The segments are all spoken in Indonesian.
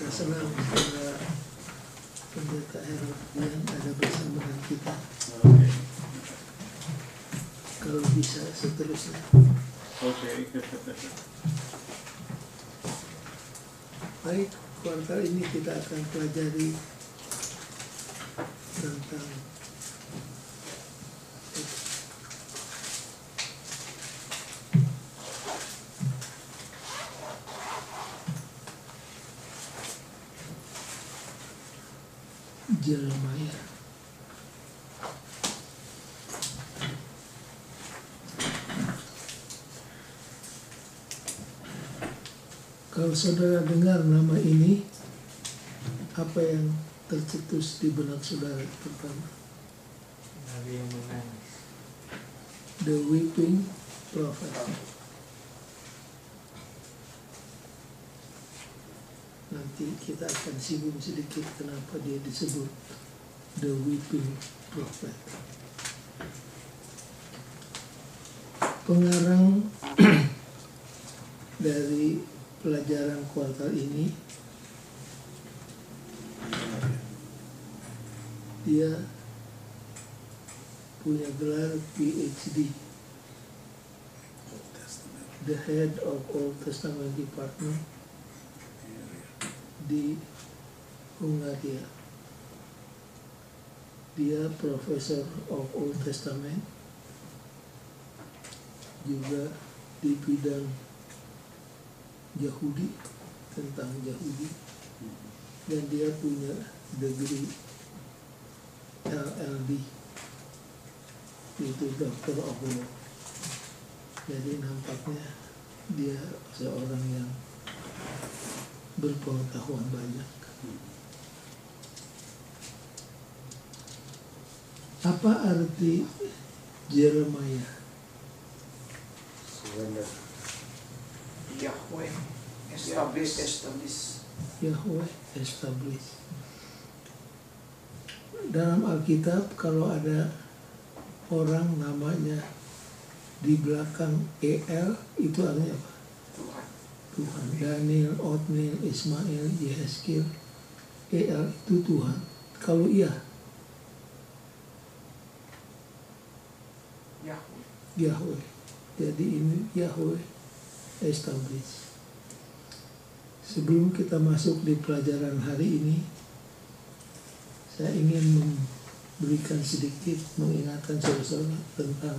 Kita senang karena Pendeta Herod yang ada bersama dengan kita. Kalau bisa seterusnya. Baik, kuartal ini kita akan pelajari tentang Jeremia. Kalau saudara dengar nama ini, apa yang tercetus di benak saudara pertama? Nabi yang menangis. The Weeping Prophet. Nanti kita akan singgung sedikit kenapa dia disebut The Weeping Prophet. Pengarang dari pelajaran kuartal ini, dia punya gelar PhD, the head of Old Testament Department di Hungaria. Dia Professor of Old Testament juga di bidang Yahudi, tentang Yahudi, dan dia punya degree LLD, itu Doctor of Law. Jadi nampaknya dia seorang yang berpengetahuan banyak. Apa arti Jeremia? Yahweh establish. Yahweh establish. Dalam Alkitab kalau ada orang namanya di belakang EL, itu artinya apa? Tuhan. Daniel, Otniel, Ismail, Yehezkiel, EL itu Tuhan. Kalau iya, Yahweh. Jadi ini Yahweh establish. Sebelum kita masuk di pelajaran hari ini, saya ingin memberikan sedikit mengingatkan saudara tentang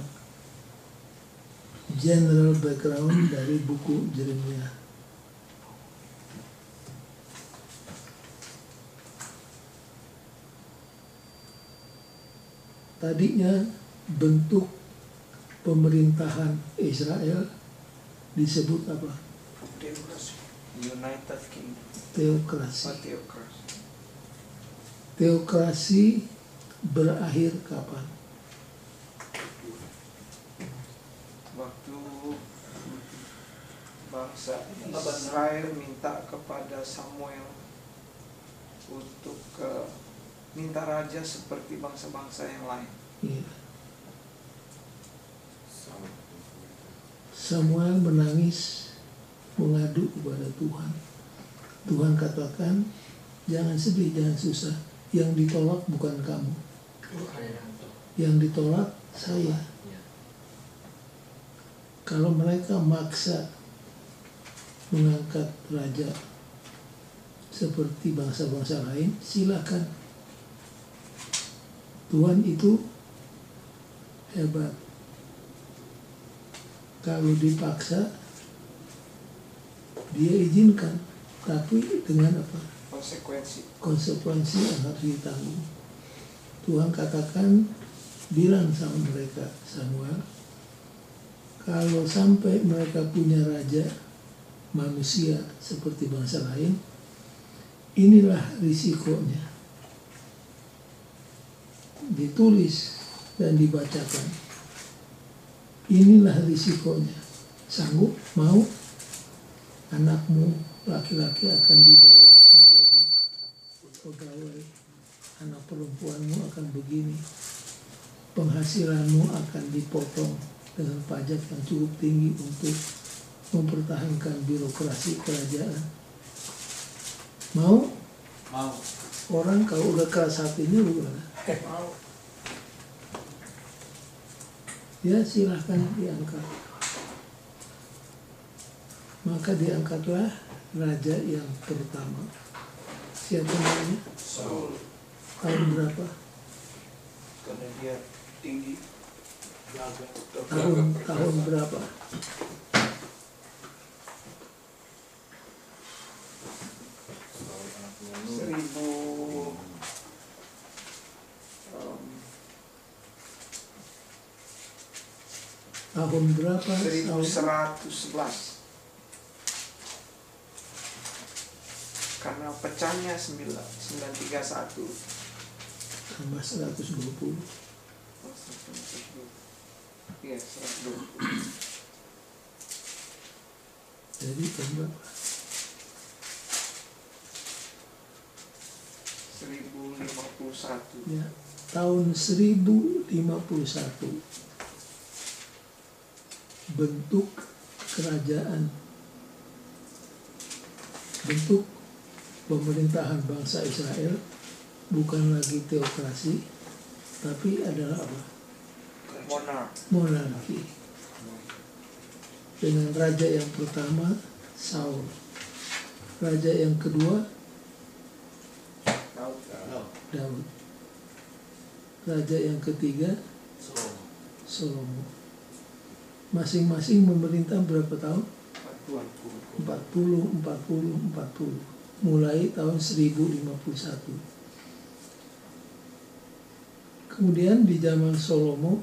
general background dari buku Jeremia. Tadinya bentuk pemerintahan Israel disebut apa? United Kingdom. Teokrasi. Teokrasi berakhir kapan? Waktu bangsa Israel minta kepada Samuel untuk minta raja seperti bangsa-bangsa yang lain. Ya. Samuel menangis, mengadu kepada Tuhan. Tuhan katakan, jangan sedih, jangan susah. Yang ditolak bukan kamu. Yang ditolak saya. Kalau mereka maksa mengangkat raja seperti bangsa-bangsa lain, silakan. Tuhan itu hebat. Kalau dipaksa, dia izinkan, tapi dengan apa? Konsekuensi yang harus ditanggung. Tuhan katakan, bilang sama mereka, Samuel, kalau sampai mereka punya raja manusia seperti bangsa lain, inilah risikonya. Ditulis dan dibacakan. Inilah risikonya. Sanggup, mau, anakmu laki-laki akan dibawa menjadi pegawai, anak perempuanmu akan begini, penghasilanmu akan dipotong dengan pajak yang cukup tinggi untuk mempertahankan birokrasi kerajaan. Mau? Mau. Orang kalau udah keras hatinya gimana? Mau. Ya silahkan diangkat. Maka diangkatlah raja yang pertama. Siapa namanya? Saul. Tahun berapa? Karena dia tinggi. Tahun berapa? Seribu Tahun berapa? Saul? 1111. Karena pecahnya 931. Tambah 120. Iya, 120. Jadi tahun berapa? 1051. Ya, tahun 1051 bentuk kerajaan, bentuk pemerintahan bangsa Israel bukan lagi teokrasi, tapi adalah apa? Monarki. Dengan raja yang pertama Saul, raja yang kedua Daud, raja yang ketiga Salomo. Masing-masing memerintah berapa tahun? 40. Mulai tahun 1051. Kemudian di zaman Salomo,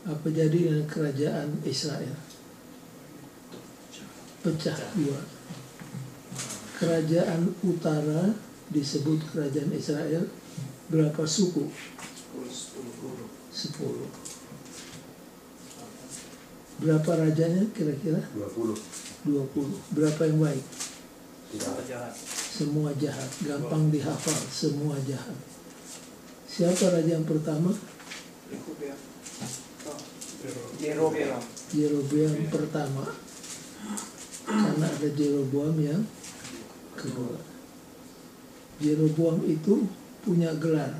apa jadi dengan kerajaan Israel? Pecah dua. Kerajaan utara disebut kerajaan Israel. Berapa suku? 10. Berapa rajanya kira-kira? 20. Berapa yang baik? Tidak. Jahat. Semua jahat. Gampang dihafal. Semua jahat. Siapa raja yang pertama? Yerobeam. Yerobeam pertama. Karena ada Jeroboam yang kedua. Jeroboam itu punya gelar.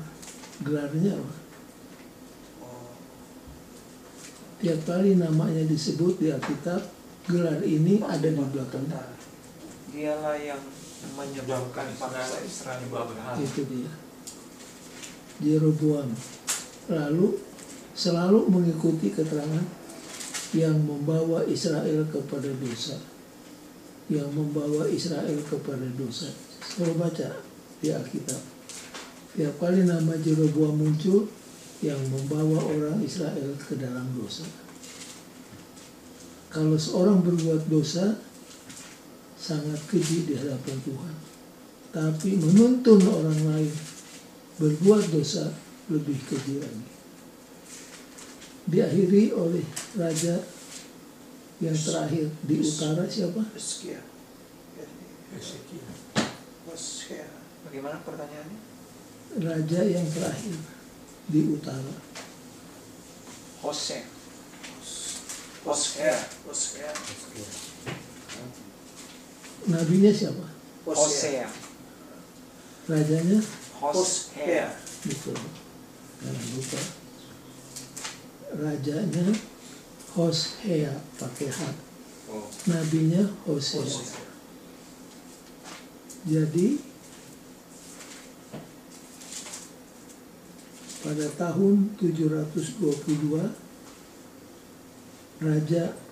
Gelarnya apa? Tiap kali namanya disebut di Alkitab, gelar ini ada di belakangnya. Dialah yang menyebabkan bangsa Israel berhak. Itu dia. Jeroboam. Lalu selalu mengikuti keterangan yang membawa Israel kepada dosa. Yang membawa Israel kepada dosa. Selalu baca di Alkitab. Tiap kali nama Jeroboam muncul, yang membawa orang Israel ke dalam dosa. Kalau seorang berbuat dosa, sangat keji di hadapan Tuhan. Tapi menuntun orang lain berbuat dosa lebih keji lagi. Diakhiri oleh raja yang terakhir di utara siapa? Bagaimana pertanyaannya? Raja yang terakhir di utara. Hosea. Nabinya siapa? Hosea. Rajanya? Hosea. Betul. Jangan lupa. Rajanya Hosea pakai H. Nabinya Hosea. Jadi pada tahun 722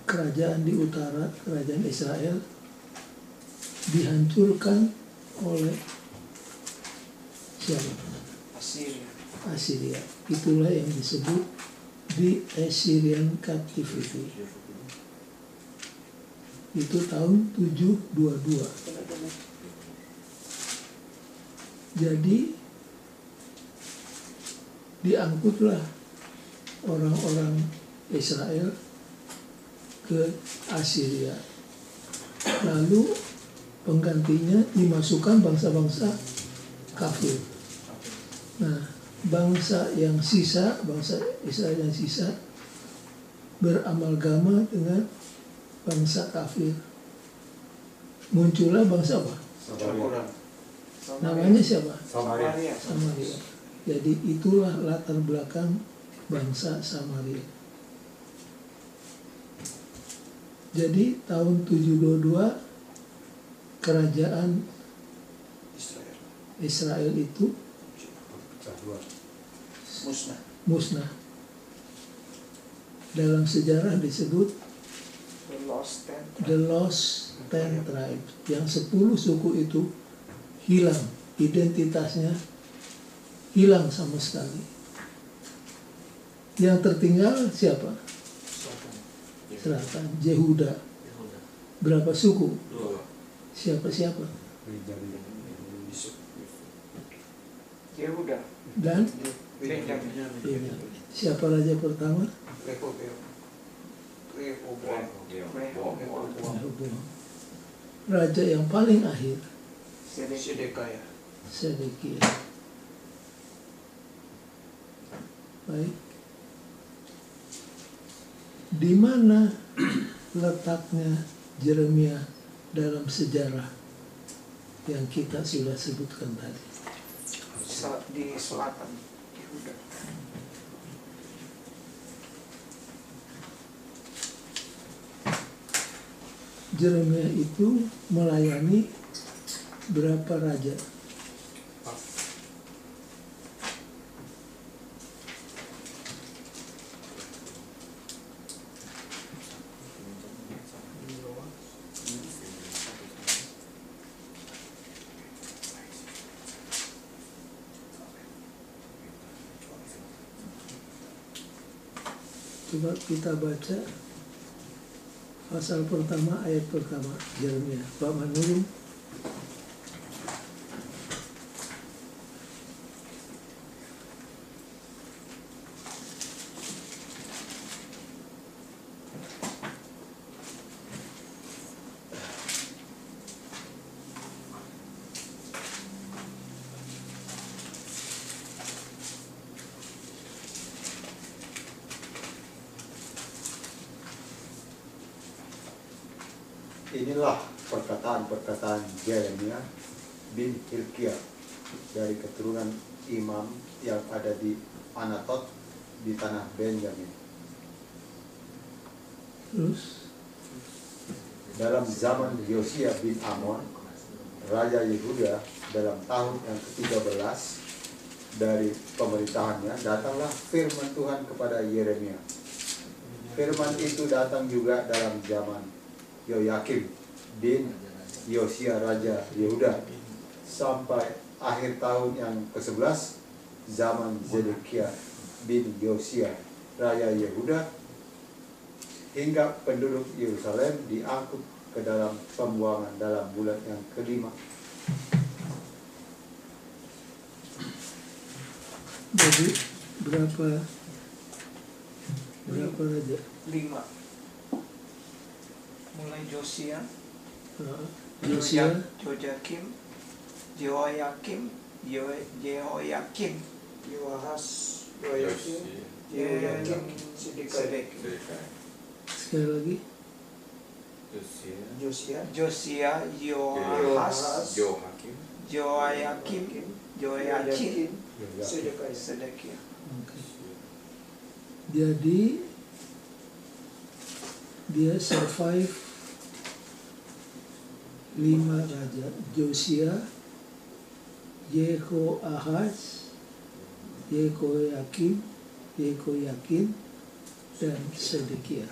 kerajaan di utara, kerajaan Israel dihancurkan oleh siapa? Assyria. Itulah yang disebut di Assyrian Captivity. Itu tahun 722. Jadi diangkutlah orang-orang Israel ke Assyria. Lalu penggantinya dimasukkan bangsa-bangsa kafir. Nah, bangsa yang sisa, bangsa Israel yang sisa beramalgama dengan bangsa kafir. Muncullah bangsa apa? Samaria. Namanya siapa? Samaria. Samaria. Jadi itulah latar belakang bangsa Samaria. Jadi tahun 722 kerajaan Israel itu musnah. Dalam sejarah disebut The Lost Ten Tribes. Yang 10 suku itu hilang, identitasnya hilang sama sekali. Yang tertinggal siapa? Selatan, Yehuda. Berapa suku? Siapa-siapa? Yehuda. Dan Benjamin. siapa raja pertama? Rehoboam. Raja yang paling akhir, Sedekia. Baik. Di mana letaknya Yeremia dalam sejarah yang kita sudah sebutkan tadi? Di selatan Yehuda. Yeremia itu melayani berapa raja? Coba kita baca pasal pertama ayat pertama Yeremia. Pak Manurung. Inilah perkataan-perkataan Yeremia bin Hilkiah dari keturunan imam yang ada di Anatot di tanah Benjamin. Terus Dalam zaman Yosia bin Amon, Raja Yehuda, dalam tahun yang ke-13 dari pemerintahannya, datanglah firman Tuhan kepada Yeremia. Firman itu datang juga dalam zaman Yoyakim bin Yosia Raja Yehuda sampai akhir tahun yang ke-11 zaman Zedekia bin Yosia Raja Yehuda, hingga penduduk Yerusalem diangkut ke dalam pembuangan dalam bulan yang ke-5. jadi berapa raja? 5. Mulai Josia, Yosia, Jojakim, Jehoyakim, Jehoyakim, Yoahas, Jehoyakim, Sedekia. sekali lagi Josia, Yoahas, Jehoyakim, Sedekia. Oke. Jadi dia survive 5 raja: Josia, Yehoahaz, Yehoyakim, dan Sedekia.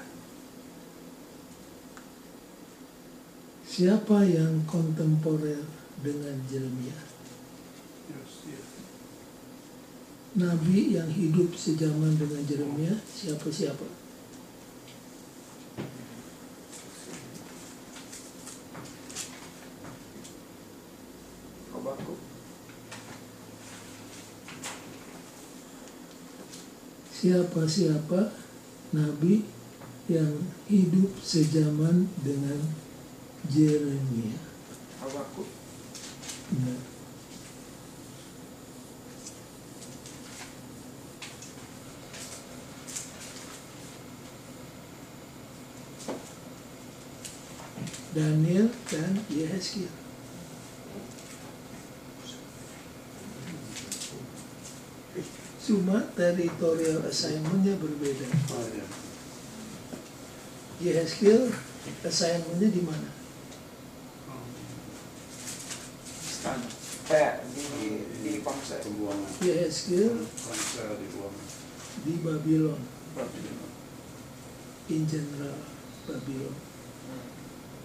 Siapa yang kontemporer dengan Yeremia? Nabi yang hidup sejaman dengan Yeremia siapa-siapa? Habakuk. Siapa-siapa Nabi yang hidup sejaman dengan Yeremia? Habakuk. Benar. Daniel dan Yehezkiel. Cuma territorial assignment-nya berbeda. Oh, iya. Yehezkiel assignment-nya di mana? Istana. Di bangsa. Pembuangan Yehezkiel bangsa dibuang. di Babylon, Babylon. in general Babylon.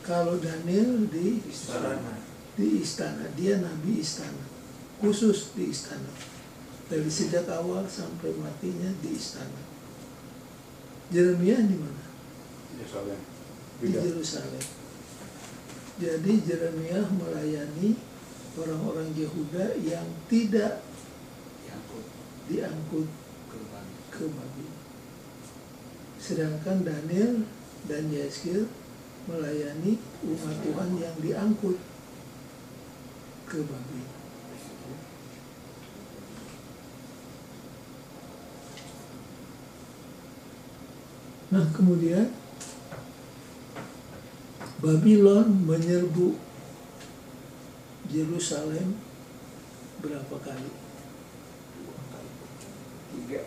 Kalau Daniel di Istana. istana, dia nabi istana, khusus di istana. Dari sejak awal sampai matinya di istana. Yeremia di mana? Yerusalem. Di Tidak. Yerusalem. Jadi Yeremia melayani orang-orang Yehuda yang tidak diangkut ke Babylon. Sedangkan Daniel dan Yehezkiel melayani umat Tuhan yang diangkut ke Babylon. Nah, kemudian Babylon menyerbu Yerusalem berapa kali? 3.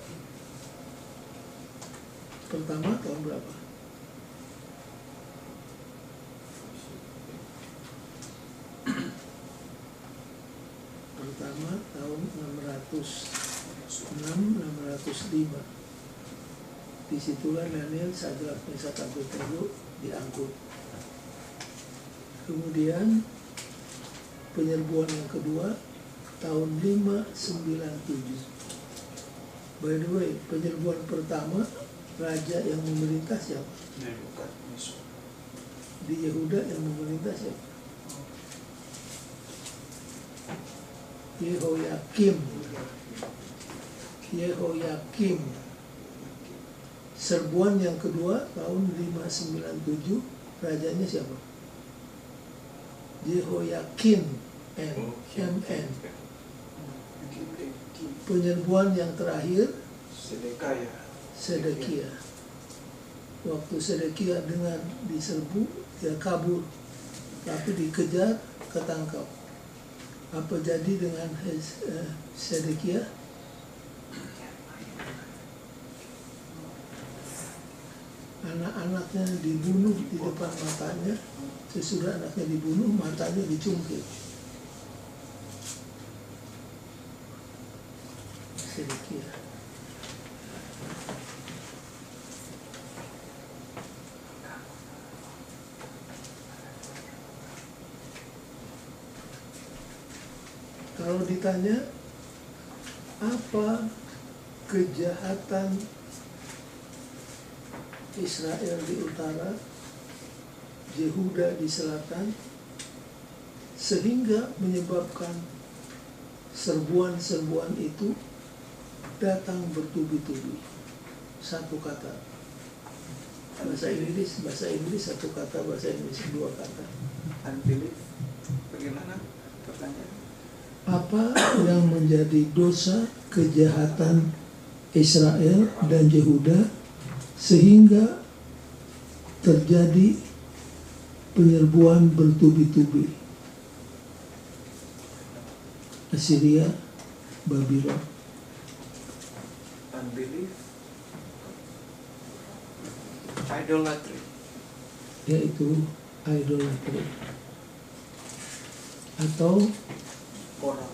Pertama tahun berapa? Pertama tahun 605. Disitulah Daniel, Sadrak, Mesak, Abednego diangkut. Kemudian penyerbuan yang kedua tahun 597. By the way, penyerbuan pertama raja yang memerintah siapa? Nebukadnezar. Di Yehuda yang memerintah siapa? Yehoyakim. Yehoyakim. Serbuan yang kedua tahun 597, rajanya siapa? Yehoyakin. MN. Penyerbuan yang terakhir Sedekaya. Sedekia. Waktu Sedekia dengan diserbu, dia kabur, tapi dikejar, ketangkap. Apa jadi dengan Sedekia? Anak-anaknya dibunuh di depan matanya. Sesudah anaknya dibunuh, matanya dicungkil. Sedekia. Kalau ditanya apa kejahatan Israel di utara, Yehuda di selatan, sehingga menyebabkan serbuan-serbuan itu datang bertubi-tubi. Satu kata. Bahasa Inggris satu kata, bahasa Inggris dua kata. Unbelief. Bagaimana pertanyaan? Apa yang menjadi dosa kejahatan Israel dan Yehuda sehingga terjadi penyerbuan bertubi-tubi? Assyria, Babylon. Unbelief. Idolatry. Yaitu idolatry atau Moral.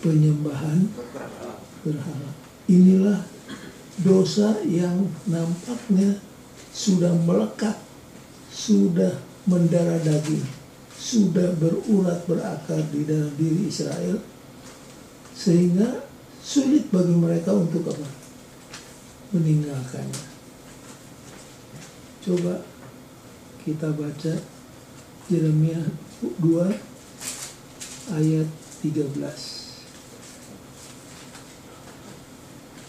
penyembahan Berhala. berhala. Inilah dosa yang nampaknya sudah melekat, sudah mendarah daging, sudah berurat berakar di dalam diri Israel, sehingga sulit bagi mereka untuk apa? Meninggalkannya. Coba kita baca Yeremia 2 ayat 13.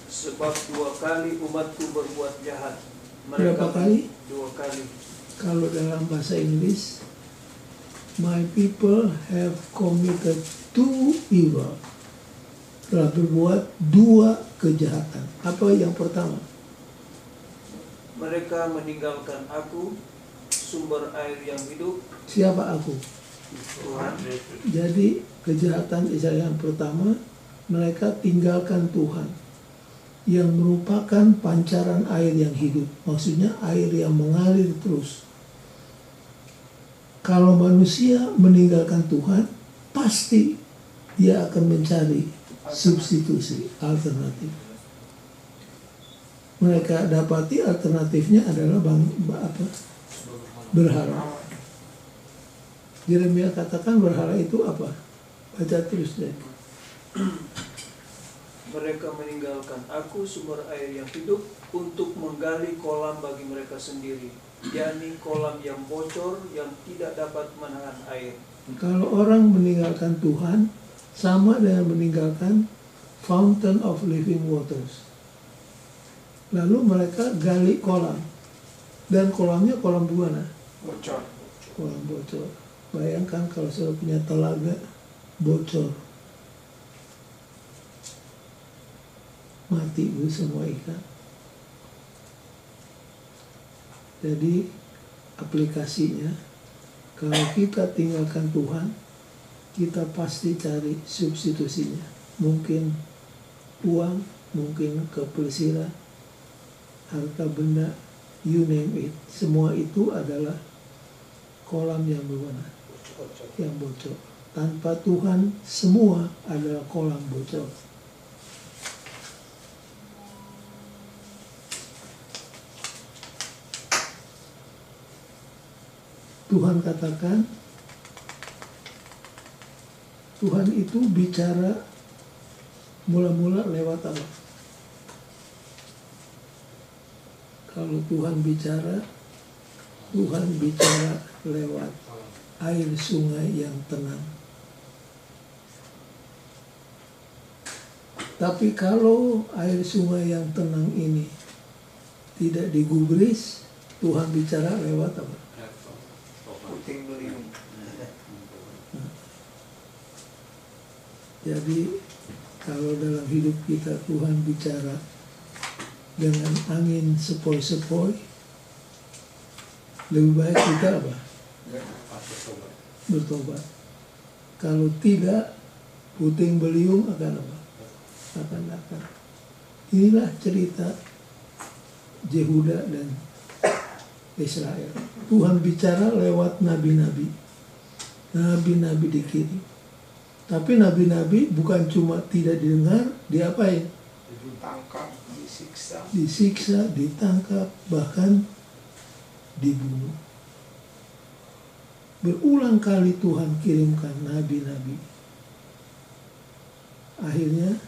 Sebab 2 kali umatku berbuat jahat. Berapa kali? 2 kali. Kalau dalam bahasa Inggris, my people have committed 2 evil. Telah berbuat 2 kejahatan. Apa yang pertama? Mereka meninggalkan aku, sumber air yang hidup. Siapa aku? Tuhan. Jadi kejahatan Israel yang pertama, mereka tinggalkan Tuhan yang merupakan pancaran air yang hidup. Maksudnya air yang mengalir terus. Kalau manusia meninggalkan Tuhan, pasti dia akan mencari substitusi, alternatif. Mereka dapati alternatifnya adalah berhala. Yeremia katakan berhala itu apa? Baca terus deh. Mereka meninggalkan aku, sumber air yang hidup, untuk menggali kolam bagi mereka sendiri, yakni kolam yang bocor yang tidak dapat menahan air. Kalau orang meninggalkan Tuhan, sama dengan meninggalkan fountain of living waters. Lalu mereka gali kolam. Dan kolamnya kolam mana? Bocor. Kolam bocor. Bayangkan kalau saya punya telaga bocor. Mati bu semua ikan. Jadi aplikasinya, kalau kita tinggalkan Tuhan, kita pasti cari substitusinya. Mungkin uang, mungkin kepelesiran, harta benda, you name it. Semua itu adalah kolam yang berwarna, yang bocor. Tanpa Tuhan, semua adalah kolam bocor. Tuhan katakan, Tuhan itu bicara mula-mula lewat apa? Kalau Tuhan bicara lewat air sungai yang tenang. Tapi kalau air sungai yang tenang ini tidak digubris, Tuhan bicara lewat apa? Puting beliung. Jadi kalau dalam hidup kita Tuhan bicara dengan angin sepoi-sepoi, lebih baik kita apa? Bertobat. Kalau tidak, puting beliung akan apa? Akan datang. Inilah cerita Yehuda dan Israel. Tuhan bicara lewat nabi-nabi. Nabi-nabi dikirim. Tapi nabi-nabi bukan cuma tidak didengar, diapain? Ditangkap, disiksa. Disiksa, ditangkap, bahkan dibunuh. Berulang kali Tuhan kirimkan nabi-nabi. Akhirnya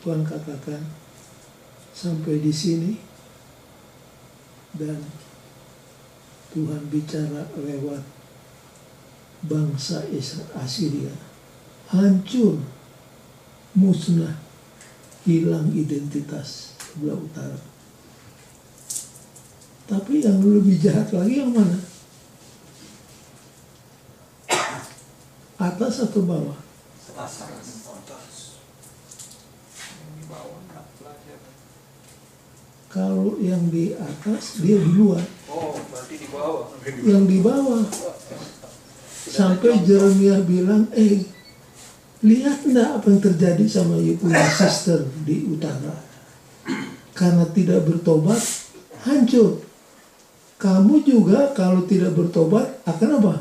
Tuhan katakan sampai di sini, dan Tuhan bicara lewat bangsa Asiria. Hancur, musnah, hilang identitas sebelah utara. Tapi yang lebih jahat lagi yang mana? Atas atau bawah? Atas. Di bawah nggak belajar. Kalau yang di atas, dia di luar. Oh, berarti di bawah. Yang di bawah. Sampai Yeremia bilang, lihat enggak apa yang terjadi sama you punya sister di utara. Karena tidak bertobat, hancur. Kamu juga kalau tidak bertobat akan apa?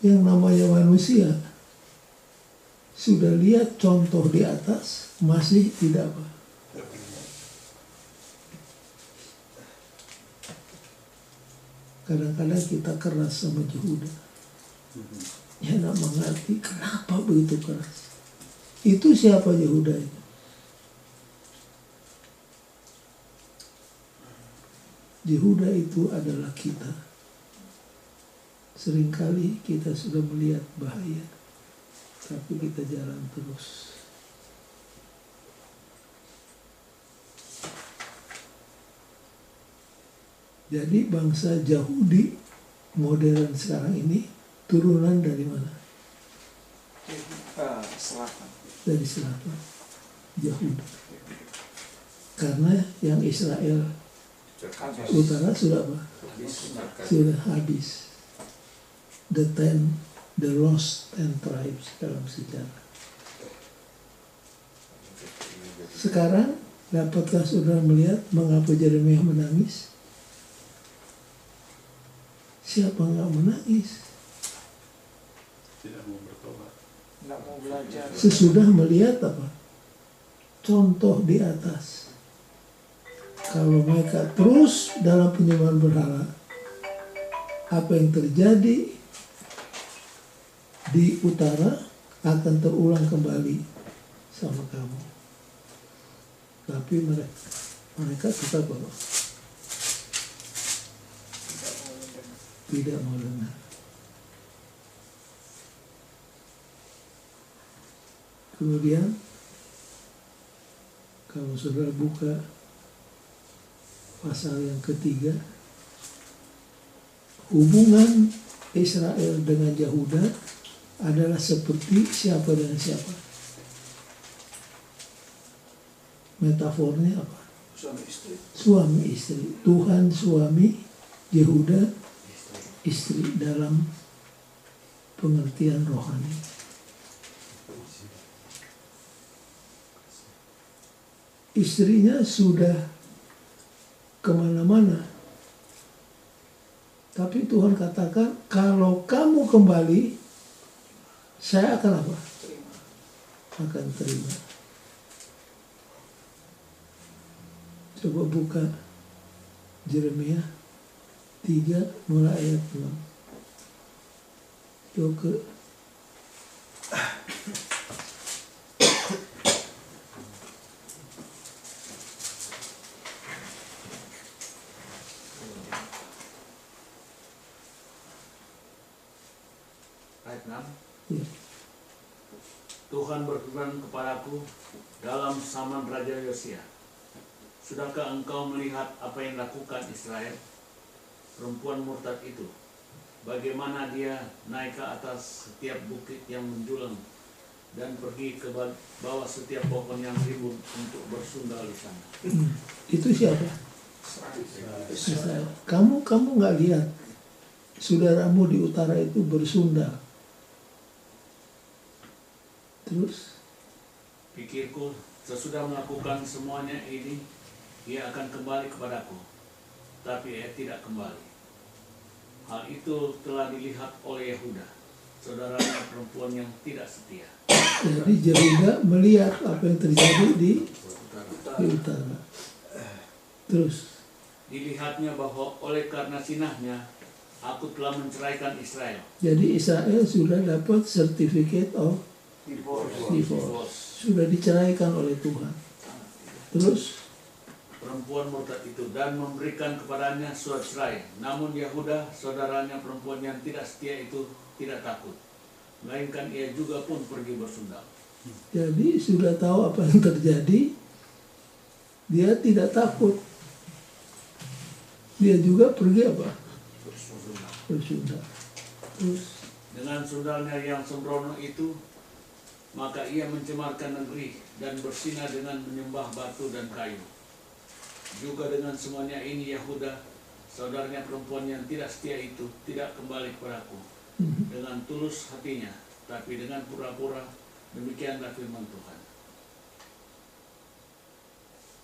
Yang namanya manusia sudah lihat contoh di atas, masih tidak apa. Kadang-kadang kita keras sama Yehuda. Ya nggak mengerti kenapa begitu keras. Itu siapa Yehuda itu? Yehuda itu adalah kita. Seringkali kita sudah melihat bahaya, tapi kita jalan terus. Jadi bangsa Yahudi modern sekarang ini turunan dari mana? Selatan. Dari selatan, Yahudi. Karena yang Israel utara sudah apa? Sudah habis. the lost 10 tribes dalam sejarah. Sekarang, dapatkah saudara melihat mengapa Yeremia menangis? Siapa nggak menangis? Tidak mau bertobat. Nggak mau belajar. Sesudah melihat apa? Contoh di atas. Kalau mereka terus dalam penyembahan berhala, apa yang terjadi di utara akan terulang kembali sama kamu. Tapi mereka tetap apa? Tidak mau dengar. Kemudian kalau saudara buka pasal yang ketiga, hubungan Israel dengan Yahuda adalah seperti siapa dengan siapa. Metafornya apa? Suami istri. Suami istri. Tuhan suami, Yehuda istri dalam pengertian rohani. Istrinya sudah kemana-mana. Tapi Tuhan katakan, kalau kamu kembali, saya akan apa? Terima. Akan terima. Coba buka Yeremia 3 mulai ayat 6. Ke Ayat 6. ya. Tuhan berfirman kepadaku dalam zaman Raja Yosia, sudahkah engkau melihat apa yang dilakukan Israel, perempuan murtad itu? Bagaimana dia naik ke atas setiap bukit yang menjulang dan pergi ke bawah setiap pohon yang rimbun untuk bersundal di sana. Itu siapa? Israel. Kamu nggak lihat saudaramu di utara itu bersundal. Terus Pikirku, sesudah melakukan semuanya ini, ia akan kembali kepadaku. Tapi ia tidak kembali. Hal itu telah dilihat oleh Yehuda, saudaranya perempuan yang tidak setia. jadi Yehuda melihat apa yang terjadi di utara. Terus Dilihatnya bahwa oleh karena sinahnya, aku telah menceraikan Israel. jadi Israel sudah dapat certificate of divorce. Sudah diceraikan oleh Tuhan. Terus Perempuan murtad itu dan memberikan kepadanya surat cerai. Namun Yehuda, saudaranya perempuan yang tidak setia itu tidak takut, melainkan ia juga pun pergi bersundal. jadi sudah tahu apa yang terjadi, dia tidak takut. Dia juga pergi apa? Bersundal. Terus Dengan sundalnya yang sembrono itu, maka ia mencemarkan negeri dan bersinah dengan menyembah batu dan kayu. Juga dengan semuanya ini Yehuda, saudaranya perempuan yang tidak setia itu, tidak kembali kepadaku dengan tulus hatinya, tapi dengan pura-pura. Demikianlah firman Tuhan.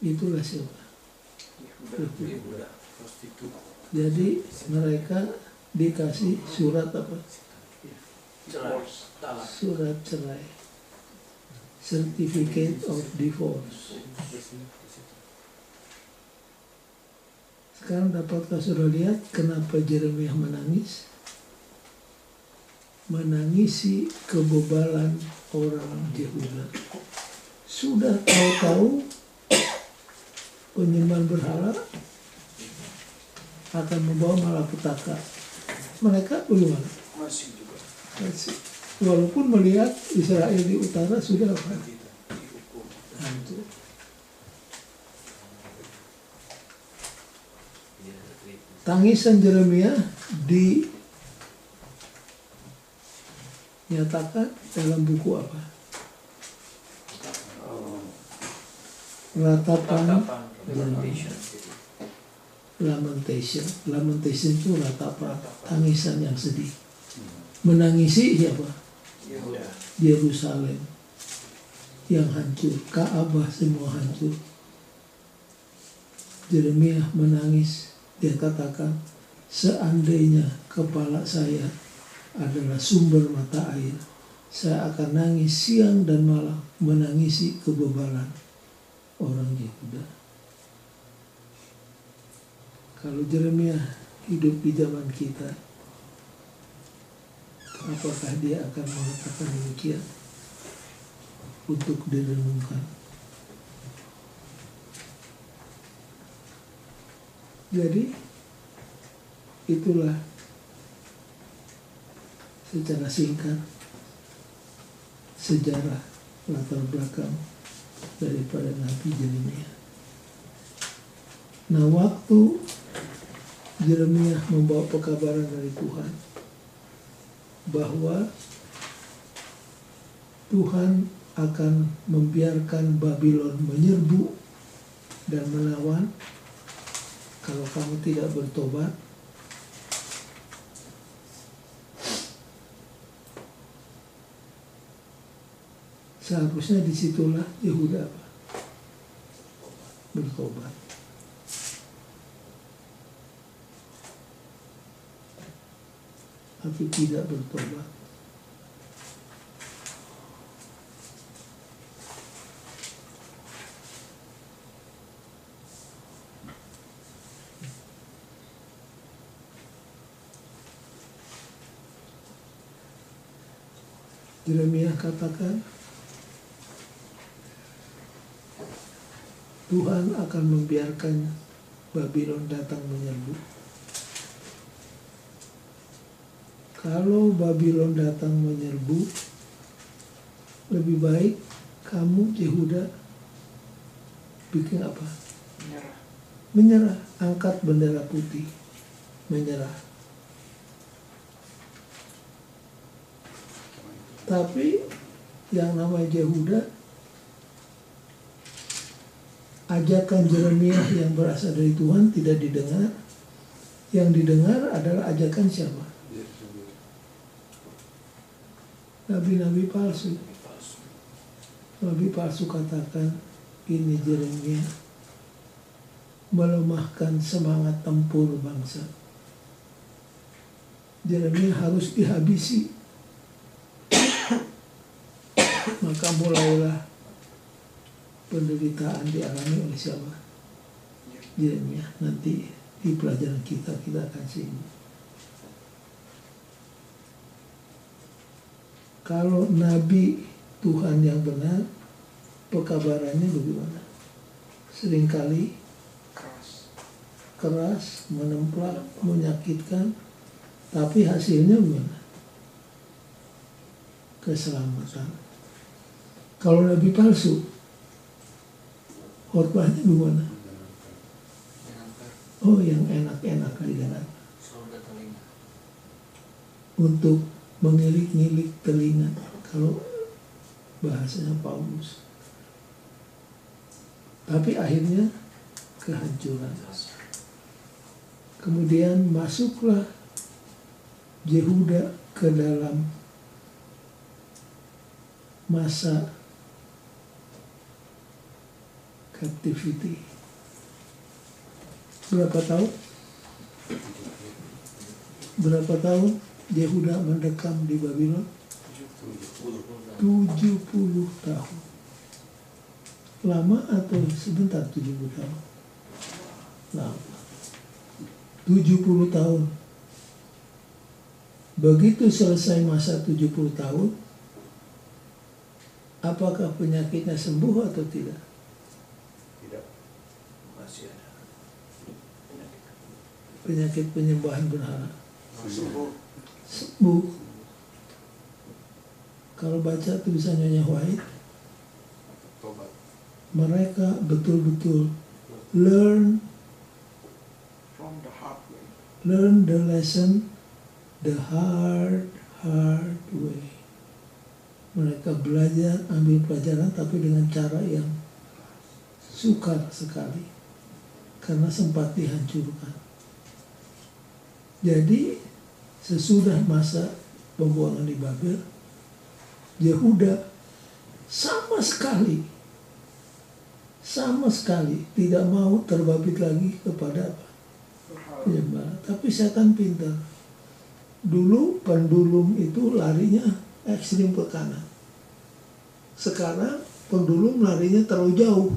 itulah siapa? Yehuda. Jadi mereka dikasih surat apa? Cerai. Talak. Surat cerai. Certificate of divorce. Sekarang dapatkah saudara lihat kenapa Yeremia menangis? Menangisi kebebalan orang Yehuda. Sudah tahu-tahu penyembahan berhala akan membawa malapetaka. Mereka bagaimana? Masih juga Masih. Walaupun melihat Israel di utara sudah apa? dihukum. Hancur. Tangisan Yeremia dinyatakan dalam buku apa? Ratapan Lamentation. Lamentation. Lamentation itu ratapan, tangisan yang sedih. menangisi siapa? Yehuda. Yerusalem yang hancur, Ka'bah semua hancur. Yeremia menangis, dia katakan, seandainya kepala saya adalah sumber mata air, saya akan nangis siang dan malam menangisi kebebalan orang Yehuda. Kalau Yeremia hidup di zaman kita, apakah dia akan mengatakan demikian? Untuk direnungkan. Jadi itulah secara singkat sejarah latar belakang daripada Nabi Yeremia. Nah, waktu Yeremia membawa pekabaran dari Tuhan bahwa Tuhan akan membiarkan Babylon menyerbu dan melawan kalau kamu tidak bertobat. Seharusnya disitulah Yehuda bertobat. Tapi tidak bertobat. Yeremia katakan Tuhan akan membiarkan Babylon datang menyerbu. Kalau Babylon datang menyerbu, lebih baik kamu Yehuda bikin apa? Menyerah. Menyerah, angkat bendera putih, menyerah. Tapi yang namanya Yehuda, ajakan Yeremia yang berasal dari Tuhan tidak didengar. Yang didengar adalah ajakan siapa? Nabi-nabi palsu. Nabi palsu katakan, ini Yeremia melemahkan semangat tempur bangsa. Yeremia harus dihabisi. Maka mulailah penderitaan dialami oleh siapa? Yeremia. Nanti di pelajaran kita akan singgung. Kalau nabi Tuhan yang benar, pekabarannya bagaimana? Seringkali keras, menemplak, menyakitkan, tapi hasilnya bagaimana? Keselamatan. Kalau nabi palsu, khotbahnya gimana? Oh, yang enak-enak didengar. Untuk mengilik-ngilik telinga, kalau bahasanya Paulus. Tapi akhirnya kehancuran. Kemudian masuklah Yehuda ke dalam masa captivity. Berapa tahun? Berapa tahun Yehuda mendekam di Babylon? 70 tahun. Lama atau sebentar 70 tahun? Lama. 70 tahun. Begitu selesai masa 70 tahun, apakah penyakitnya sembuh atau tidak? Tidak. Masih ada. Penyakit penyembahan berhala sembuh. Kalau baca tulisannya White, Tobat. mereka betul-betul learn From the hard way. the lesson the hard way. Mereka belajar, ambil pelajaran, tapi dengan cara yang sukar sekali karena sempat dihancurkan. Jadi sesudah masa pembuangan di Babel, Yehuda sama sekali tidak mau terbabit lagi kepada apa? Penyembah. Tapi setan pintar. Dulu pendulum itu larinya ekstrim ke kanan. Sekarang pendulum larinya terlalu jauh.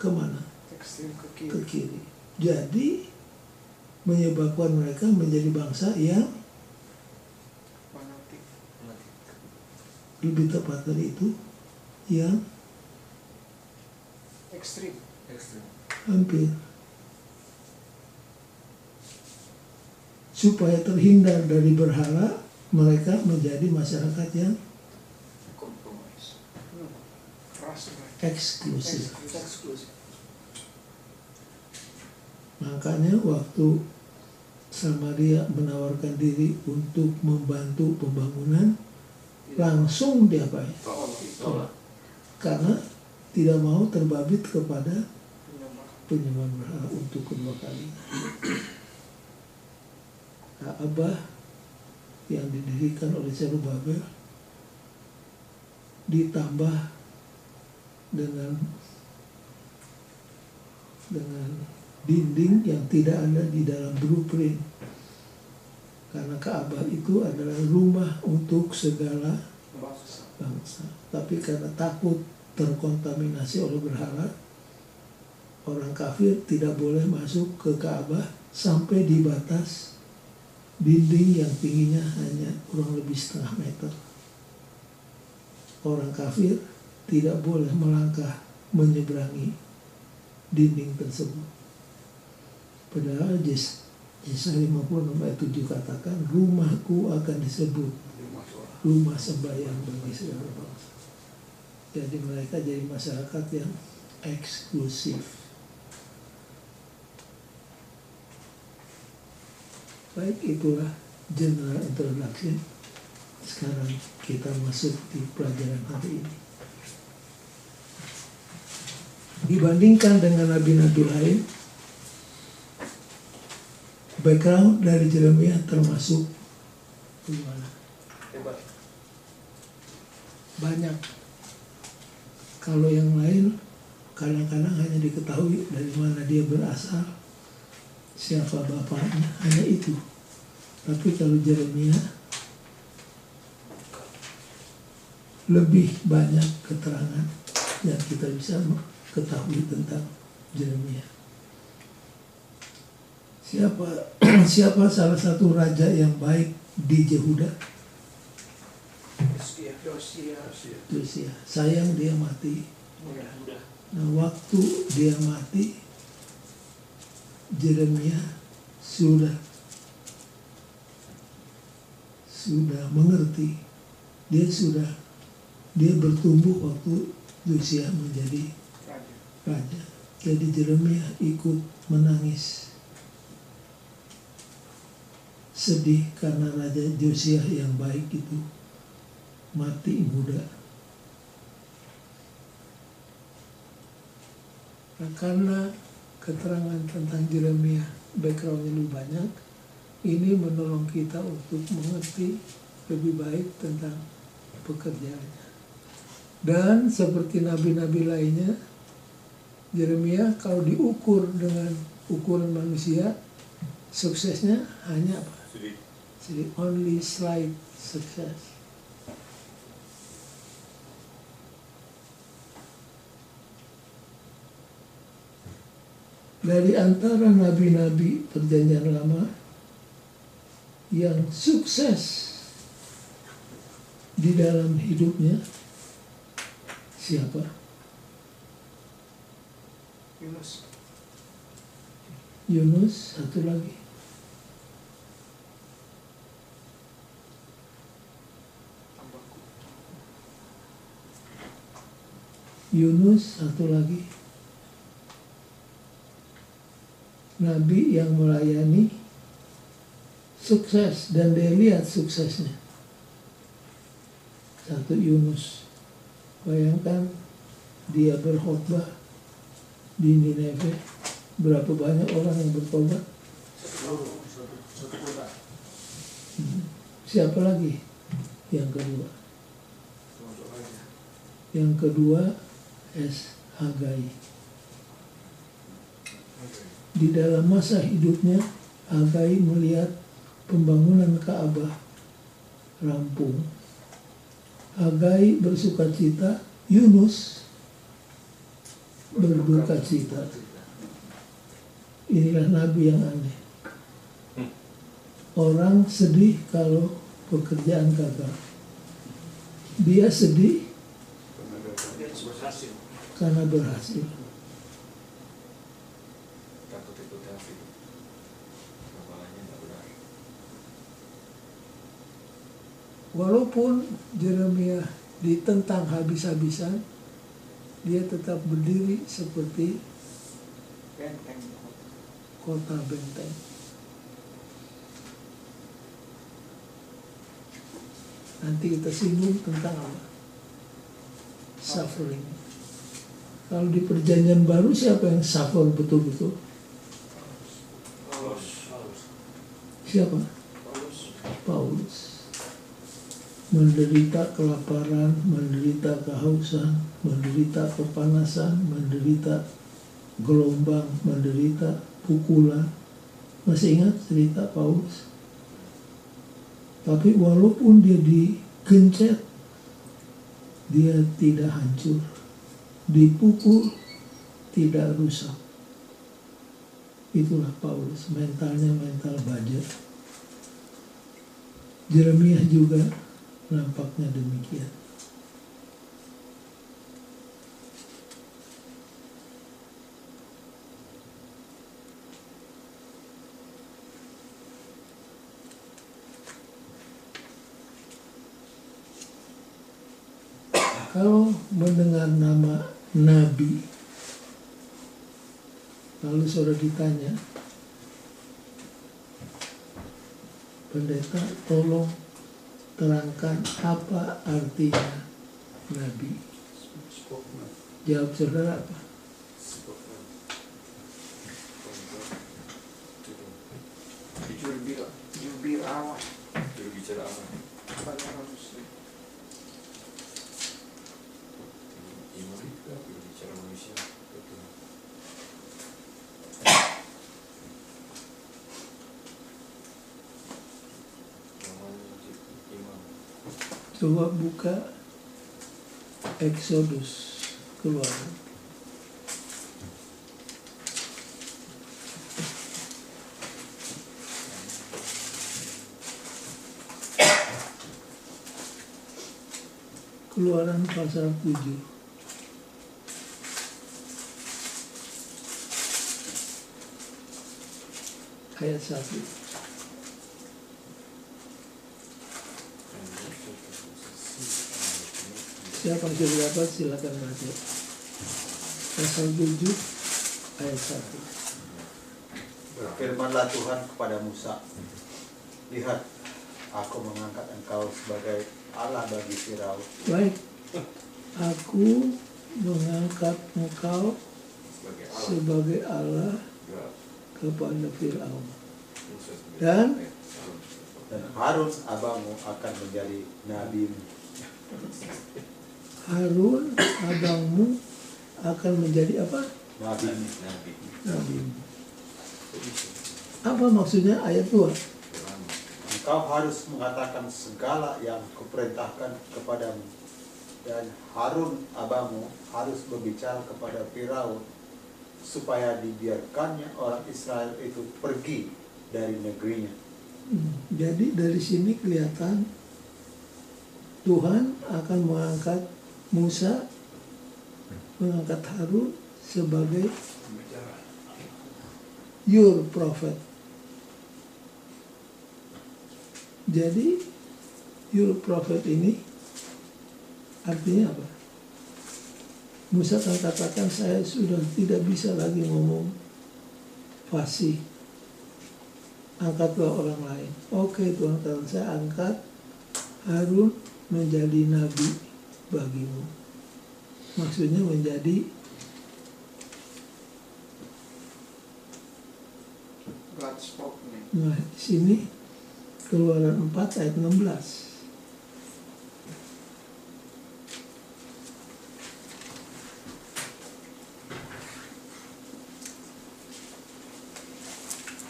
Kemana? Ekstrim ke kiri. Ke kiri. Jadi menyebabkan mereka menjadi bangsa yang Fanatik. lebih tepat dari itu, yang Ekstrim. hampir. Supaya terhindar dari berhala, mereka menjadi masyarakat yang Kompromis. Keras mereka. eksklusif. Eksklusif. Makanya waktu Samaria menawarkan diri untuk membantu pembangunan, langsung diapain? Tolak. Karena tidak mau terbabit kepada penyembahan berhala untuk kedua kalinya. Ka'bah yang didirikan oleh Zerubabel ditambah dengan dinding yang tidak ada di dalam blueprint, karena Ka'bah itu adalah rumah untuk segala bangsa. Tapi karena takut terkontaminasi oleh berhala, orang kafir tidak boleh masuk ke Ka'bah sampai di batas dinding yang tingginya hanya kurang lebih setengah meter. Orang kafir tidak boleh melangkah menyeberangi dinding tersebut. Padahal Yesaya 56 ayat 7 katakan, rumahku akan disebut rumah sembahyang bagi segala bangsa. Jadi mereka jadi masyarakat yang eksklusif. Baik, itulah general introduction. Sekarang kita masuk di pelajaran hari ini. Dibandingkan dengan nabi-nabi lain, background dari Yeremia termasuk gimana? Hebat. Banyak. Kalau yang lain kadang-kadang hanya diketahui dari mana dia berasal, siapa bapaknya, hanya itu. Tapi kalau Yeremia lebih banyak keterangan yang kita bisa ketahui tentang Yeremia. Siapa salah satu raja yang baik di Yehuda? Yosia. Sayang dia mati. Nah, waktu dia mati, Yeremia sudah mengerti. Dia bertumbuh waktu Yosia menjadi raja. Jadi Yeremia ikut menangis, sedih karena Raja Yosia yang baik itu mati muda. Nah, karena keterangan tentang Yeremia backgroundnya lebih banyak, ini menolong kita untuk mengerti lebih baik tentang pekerjaannya. Dan seperti nabi-nabi lainnya, Yeremia kalau diukur dengan ukuran manusia, suksesnya hanya apa? Only slight success. Dari antara nabi-nabi perjanjian lama yang sukses di dalam hidupnya, siapa? Yunus, satu lagi. Yunus, satu lagi. Nabi yang melayani sukses dan dia lihat suksesnya. Satu Yunus. Bayangkan dia berkhotbah di Nineve, berapa banyak orang yang bertobat? Siapa lagi yang kedua? Masuk aja. Yang kedua Hagai. Di dalam masa hidupnya, Hagai melihat pembangunan Ka'bah rampung. Hagai bersukacita, Yunus berdukacita. Inilah nabi yang aneh. Orang sedih kalau pekerjaan gagal. Dia sedih Dia berhasil. karena berhasil. Takut ikut hati. Kepalanya nggak benar. Walaupun Yeremia ditentang habis-habisan, dia tetap berdiri seperti Benteng. kota benteng. Nanti kita singgung tentang apa? Suffering. Kalau di perjanjian baru siapa yang suffer betul-betul? Paulus. Siapa? Paulus. Paulus. Menderita kelaparan, menderita kehausan, menderita kepanasan, menderita gelombang, menderita pukulan. Masih ingat cerita Paulus? Tapi walaupun dia digencet, dia tidak hancur. Dipukul, tidak rusak. Itulah Paulus, mentalnya mental baja. Yeremia juga nampaknya demikian. Kalau mendengar nama Nabi, lalu saudara ditanya, pendeta tolong terangkan apa artinya Nabi. Spokesman. Jawab saudara apa? Spokesman. Jubir Allah Juru bicara Allah. pada manusia. Imam juru bicara manusia. Betul. Namanya imam. Coba buka Exodus, Keluaran. Keluaran pasal 7. Ayat 1. Siapa yang sudah dapat silakan baca. Pasal 7 ayat 1. Berfirmanlah Tuhan kepada Musa, lihat, aku mengangkat engkau sebagai Allah bagi Firaun. Baik, aku mengangkat engkau Sebagai Allah. sebagai Allah Ya. kepada Firaun. Musa sebagai Dan? Harun. Dan Harun abangmu akan menjadi nabimu. Harun abangmu akan menjadi apa? Nabi. Nabi. Nabimu. Kok bisa? Apa maksudnya ayat 2? Firman. Engkau harus mengatakan segala yang kuperintahkan kepadamu. Dan Harun abangmu harus berbicara kepada Firaun supaya dibiarkannya orang Israel itu pergi dari negerinya. Jadi dari sini kelihatan Tuhan akan mengangkat Musa, mengangkat Harun sebagai Bicara. your prophet. Jadi your prophet ini artinya apa? Musa akan katakan, saya sudah tidak bisa lagi ngomong fasih. Angkatlah orang lain. Oke Tuhan, kalau saya angkat Harun menjadi nabi bagimu. Maksudnya menjadi God spoke me. Nah, di sini Keluaran 4 ayat 16.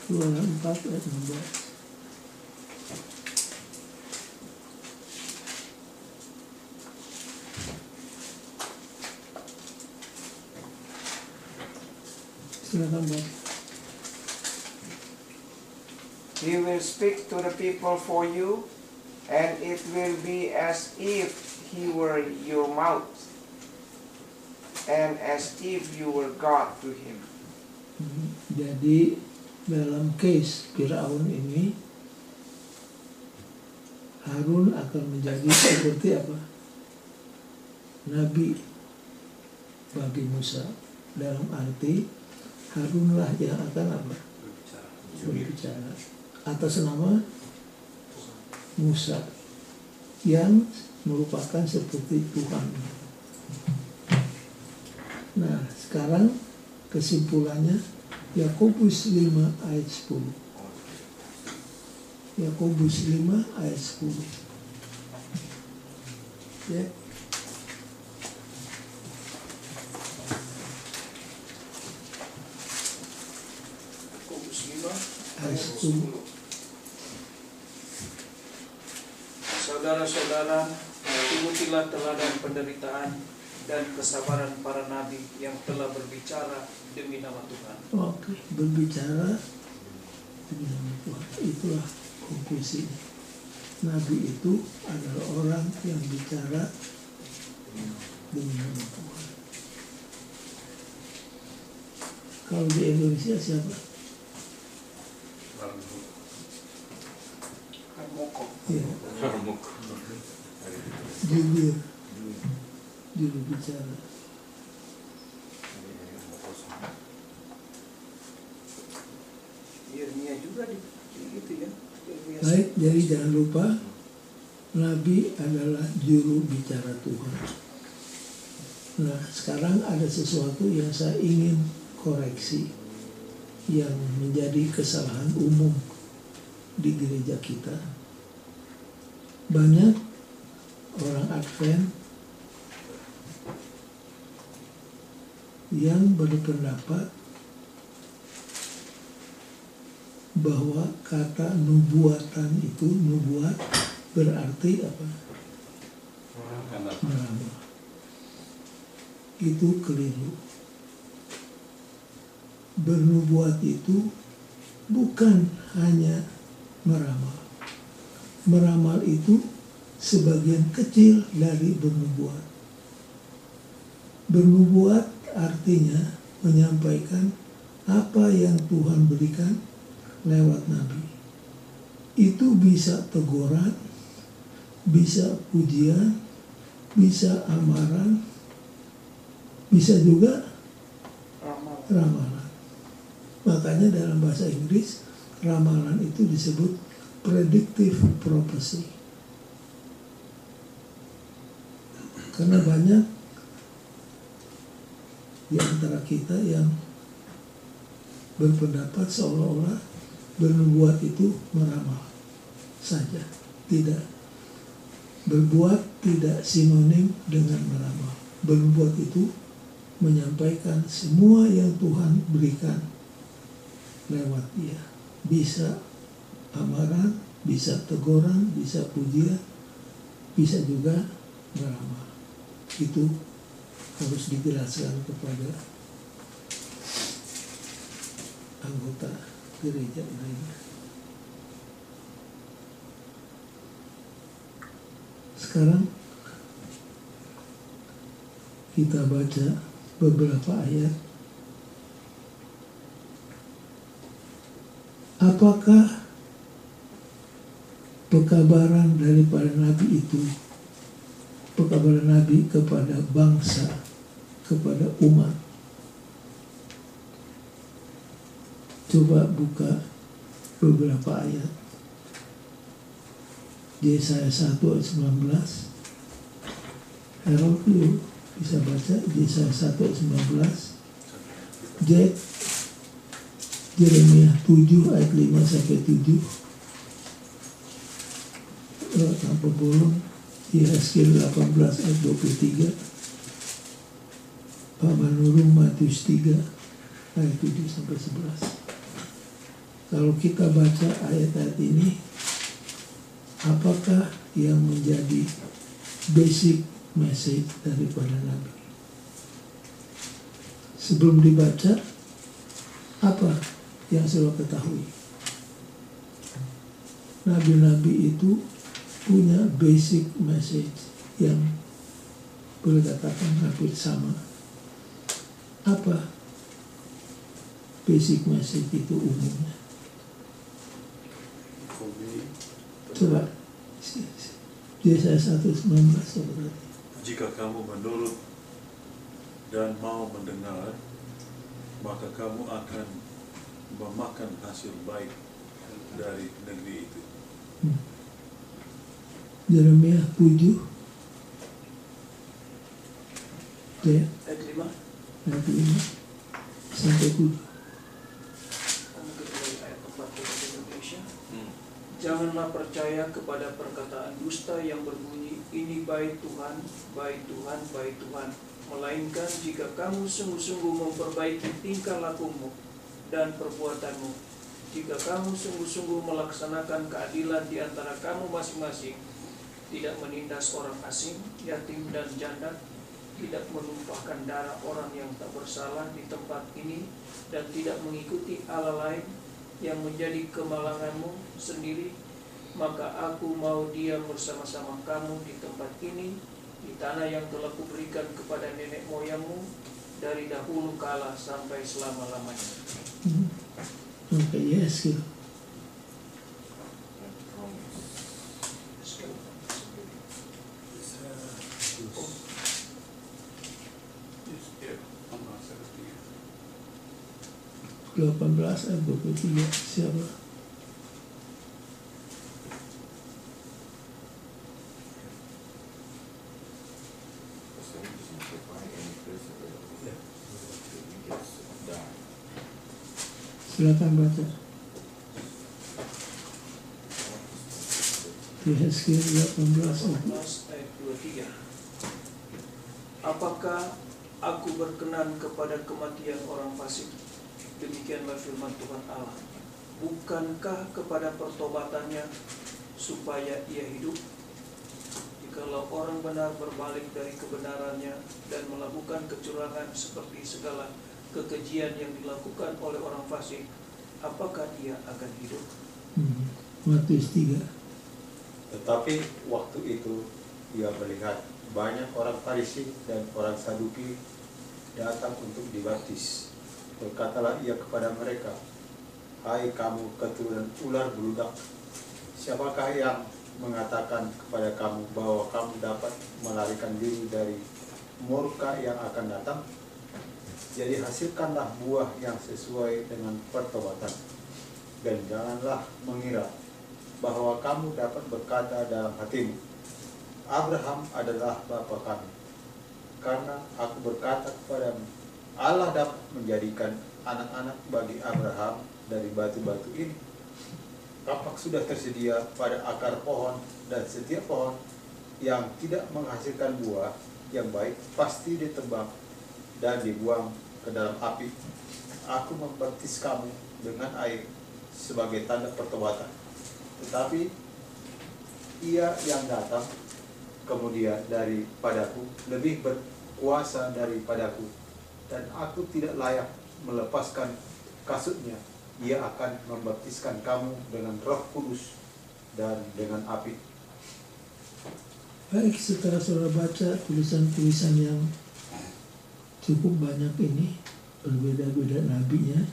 Keluaran 4 ayat 16. Silakan Pak. He will speak to the people for you, and it will be as if he were your mouth, and as if you were God to him. Jadi dalam case Firaun ini, Harun akan menjadi seperti apa? Nabi bagi Musa, dalam arti Harunlah yang akan apa? Berbicara atas nama Musa yang merupakan seperti Tuhan. Nah, sekarang kesimpulannya Yakobus 5 ayat 10. Yakobus 5 ayat 10. Ya. Yakobus 5 Ayat 10. Saudara-saudara, ikutilah teladan penderitaan dan kesabaran para nabi yang telah berbicara demi nama Tuhan. Oke, berbicara demi nama Tuhan. Itulah konklusinya. Nabi itu adalah orang yang bicara demi nama Tuhan. Kalau di Indonesia siapa? Harmoko. Ya, Harmuk. jubir, juru bicara. Yeremia juga gitu ya. Yeremia. Baik, jadi jangan lupa Nabi adalah juru bicara Tuhan. Nah, sekarang ada sesuatu yang saya ingin koreksi yang menjadi kesalahan umum di gereja kita. Banyak orang Advent yang berpendapat bahwa kata nubuatan itu, nubuat berarti apa? Meramal. Itu keliru. Bernubuat itu bukan hanya meramal. Meramal itu sebagian kecil dari bernubuat. Bernubuat artinya menyampaikan apa yang Tuhan berikan lewat nabi. Itu bisa teguran, bisa pujian, bisa amaran, bisa juga ramalan. Makanya dalam bahasa Inggris ramalan itu disebut predictive prophecy. Karena banyak di antara kita yang berpendapat seolah-olah bernubuat itu meramal saja. Tidak. Berbuat tidak sinonim dengan meramal. Bernubuat itu menyampaikan semua yang Tuhan berikan lewat dia. Bisa amaran, bisa teguran, bisa pujian, bisa juga meramal. Itu harus dijelaskan kepada anggota gereja lainnya. Sekarang kita baca beberapa ayat. Apakah pekabaran daripada Nabi itu, pekabaran Nabi kepada bangsa, kepada umat? Coba buka beberapa ayat. Yesaya 1 ayat 19. Harold, lu bisa baca Yesaya 1 ayat 19. Jack, Yeremia 7 ayat 5 sampai 7. tanpa bolong, Yehezkiel 18 ayat 23, Pak Manurung Matius 3 ayat 7 sampai 11. Kalau kita baca ayat-ayat ini, apakah yang menjadi basic message daripada Nabi? Sebelum dibaca, apa yang saudara ketahui? Nabi-nabi itu punya basic message yang boleh katakan hampir sama. Apa basic message itu umumnya? Coba Yesaya 1:19 saudara. Jika kamu menurut dan mau mendengar, maka kamu akan memakan hasil baik dari negeri itu. Yeremia 7 ya, Ayat 5. ayat 5 sampai 7. Mungkin dari ayat 4 bahasa Indonesia. Janganlah percaya kepada perkataan dusta yang berbunyi, ini baik Tuhan, baik Tuhan, baik Tuhan. Melainkan jika kamu sungguh-sungguh memperbaiki tingkah lakumu dan perbuatanmu, jika kamu sungguh-sungguh melaksanakan keadilan di antara kamu masing-masing, tidak menindas orang asing, yatim dan janda, tidak menumpahkan darah orang yang tak bersalah di tempat ini, dan tidak mengikuti Allah lain yang menjadi kemalanganmu sendiri, maka aku mau diam bersama-sama kamu di tempat ini, di tanah yang telah kuberikan kepada nenek moyangmu dari dahulu kala sampai selama-lamanya. Sampai Yehezkiel. Ya, 18 ayat 23. Siapa? Silakan baca. Yehezkiel 18 ayat 18 ayat 23. Apakah aku berkenan kepada kematian orang fasik? Demikianlah firman Tuhan Allah. Bukankah kepada pertobatannya supaya ia hidup? Jikalau orang benar berbalik dari kebenarannya dan melakukan kecurangan seperti segala kekejian yang dilakukan oleh orang fasik, apakah ia akan hidup? Matius 3. Tetapi waktu itu ia melihat banyak orang Farisi dan orang Saduki datang untuk dibaptis. Berkatalah ia kepada mereka, hai kamu keturunan ular beludak, siapakah yang mengatakan kepada kamu bahwa kamu dapat melarikan diri dari murka yang akan datang? Jadi hasilkanlah buah yang sesuai dengan pertobatan, dan janganlah mengira bahwa kamu dapat berkata dalam hatimu, Abraham adalah bapa kami. Karena aku berkata kepadamu, Allah dapat menjadikan anak-anak bagi Abraham dari batu-batu ini. Kapak sudah tersedia pada akar pohon, dan setiap pohon yang tidak menghasilkan buah yang baik pasti ditebang dan dibuang ke dalam api. Aku membaptis kamu dengan air sebagai tanda pertobatan. Tetapi ia yang datang kemudian daripadaku lebih berkuasa daripadaku, dan aku tidak layak melepaskan kasutnya. Ia akan membaptiskan kamu dengan Roh Kudus dan dengan api. Baik, setelah saudara baca tulisan-tulisan yang cukup banyak ini, berbeda-beda nabinya,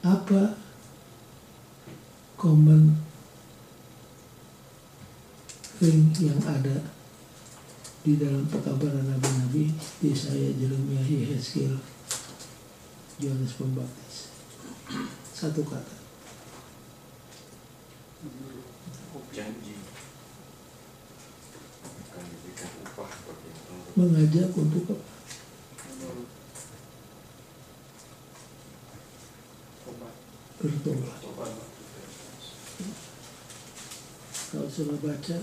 apa common thing yang ada di dalam pekabaran nabi-nabi Yesaya, Yeremia, Yehezkiel, Yohanes Pembaptis? Satu kata. Janji akan diberikan upah bagi yang menurut. Mengajak untuk apa? Bertobat. Kalau baca,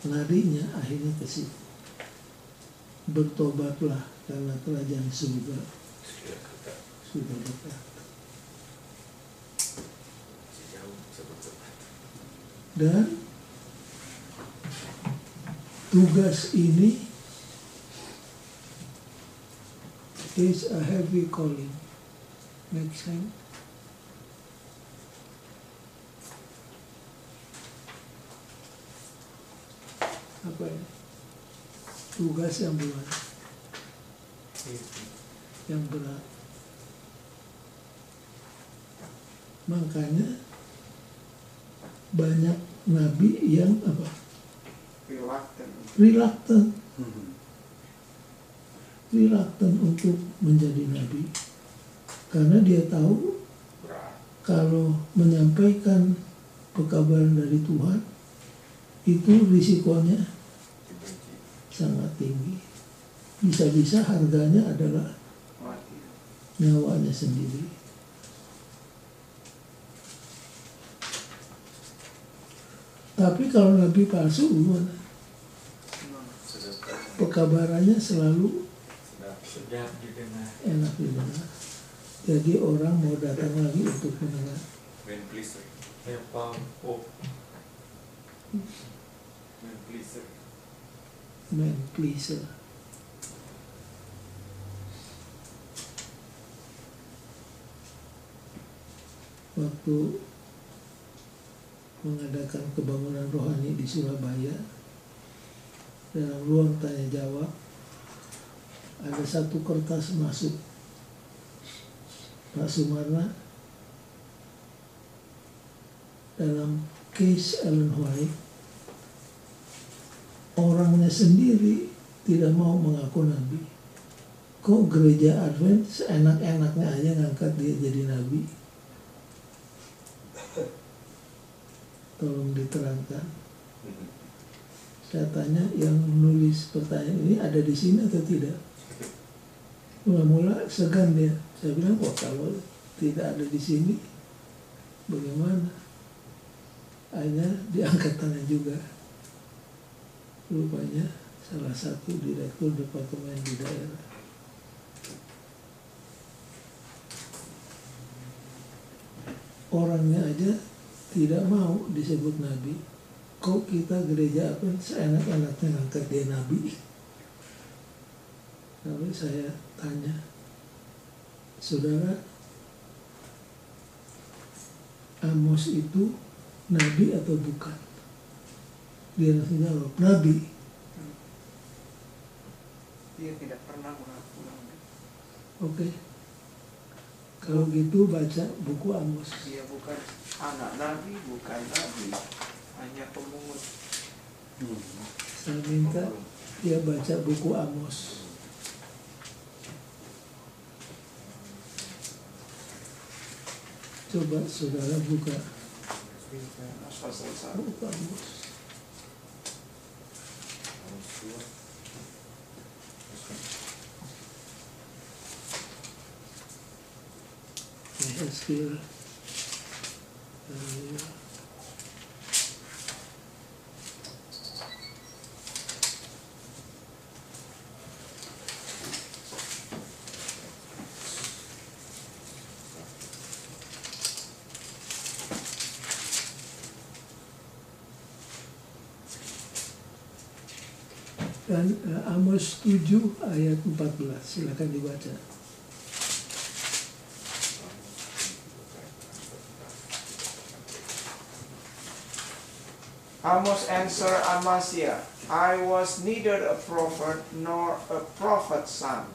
larinya akhirnya ke situ. Bertobatlah karena kerajaan surga Sudah kata sudah dekat. sejauh cepat-cepat. Dan tugas ini is a heavy calling. Next time. Apa ini? Tugas yang berat. Yang berat. Makanya banyak nabi yang apa? Reluctant untuk menjadi nabi, karena dia tahu kalau menyampaikan pekabaran dari Tuhan itu risikonya sangat tinggi, bisa-bisa harganya adalah nyawanya sendiri. Tapi kalau nabi palsu gimana? Pekabarannya selalu Sedap didengar. enak didengar. Jadi orang mau datang lagi untuk mendengar. Man pleaser. Yang paham. Oh. Man pleaser. Man pleaser. Waktu mengadakan kebangunan rohani di Surabaya, dalam ruang tanya jawab ada satu kertas masuk. Pak Sumarna dalam case Ellen White, orangnya sendiri tidak mau mengaku nabi. Kok gereja Advent seenak-enaknya aja ngangkat dia jadi nabi? Tolong diterangkan. Saya tanya yang menulis pertanyaan ini ada di sini atau tidak? Mula-mula segan dia. Saya bilang, wah kalau tidak ada di sini, bagaimana? Hanya diangkat tangan juga. Rupanya salah satu direktur departemen di daerah. Orangnya aja tidak mau disebut nabi. Kok kita gereja apa seenak-enaknya ngangkat dia nabi? Lalu saya tanya, saudara, Amos itu nabi atau bukan? Dia langsung jawab, nabi. Dia tidak pernah mengaku nabi. Oke. Kalau gitu baca buku Amos. Dia bukan anak nabi, bukan nabi, hanya pemungut. Saya minta dia baca buku Amos. Coba saudara buka Pasal 1. buku Amos. Yehezkiel. Dan Amos 7 ayat 14, silakan dibaca. Amos answered Amaziah, I was neither a prophet nor a prophet's son,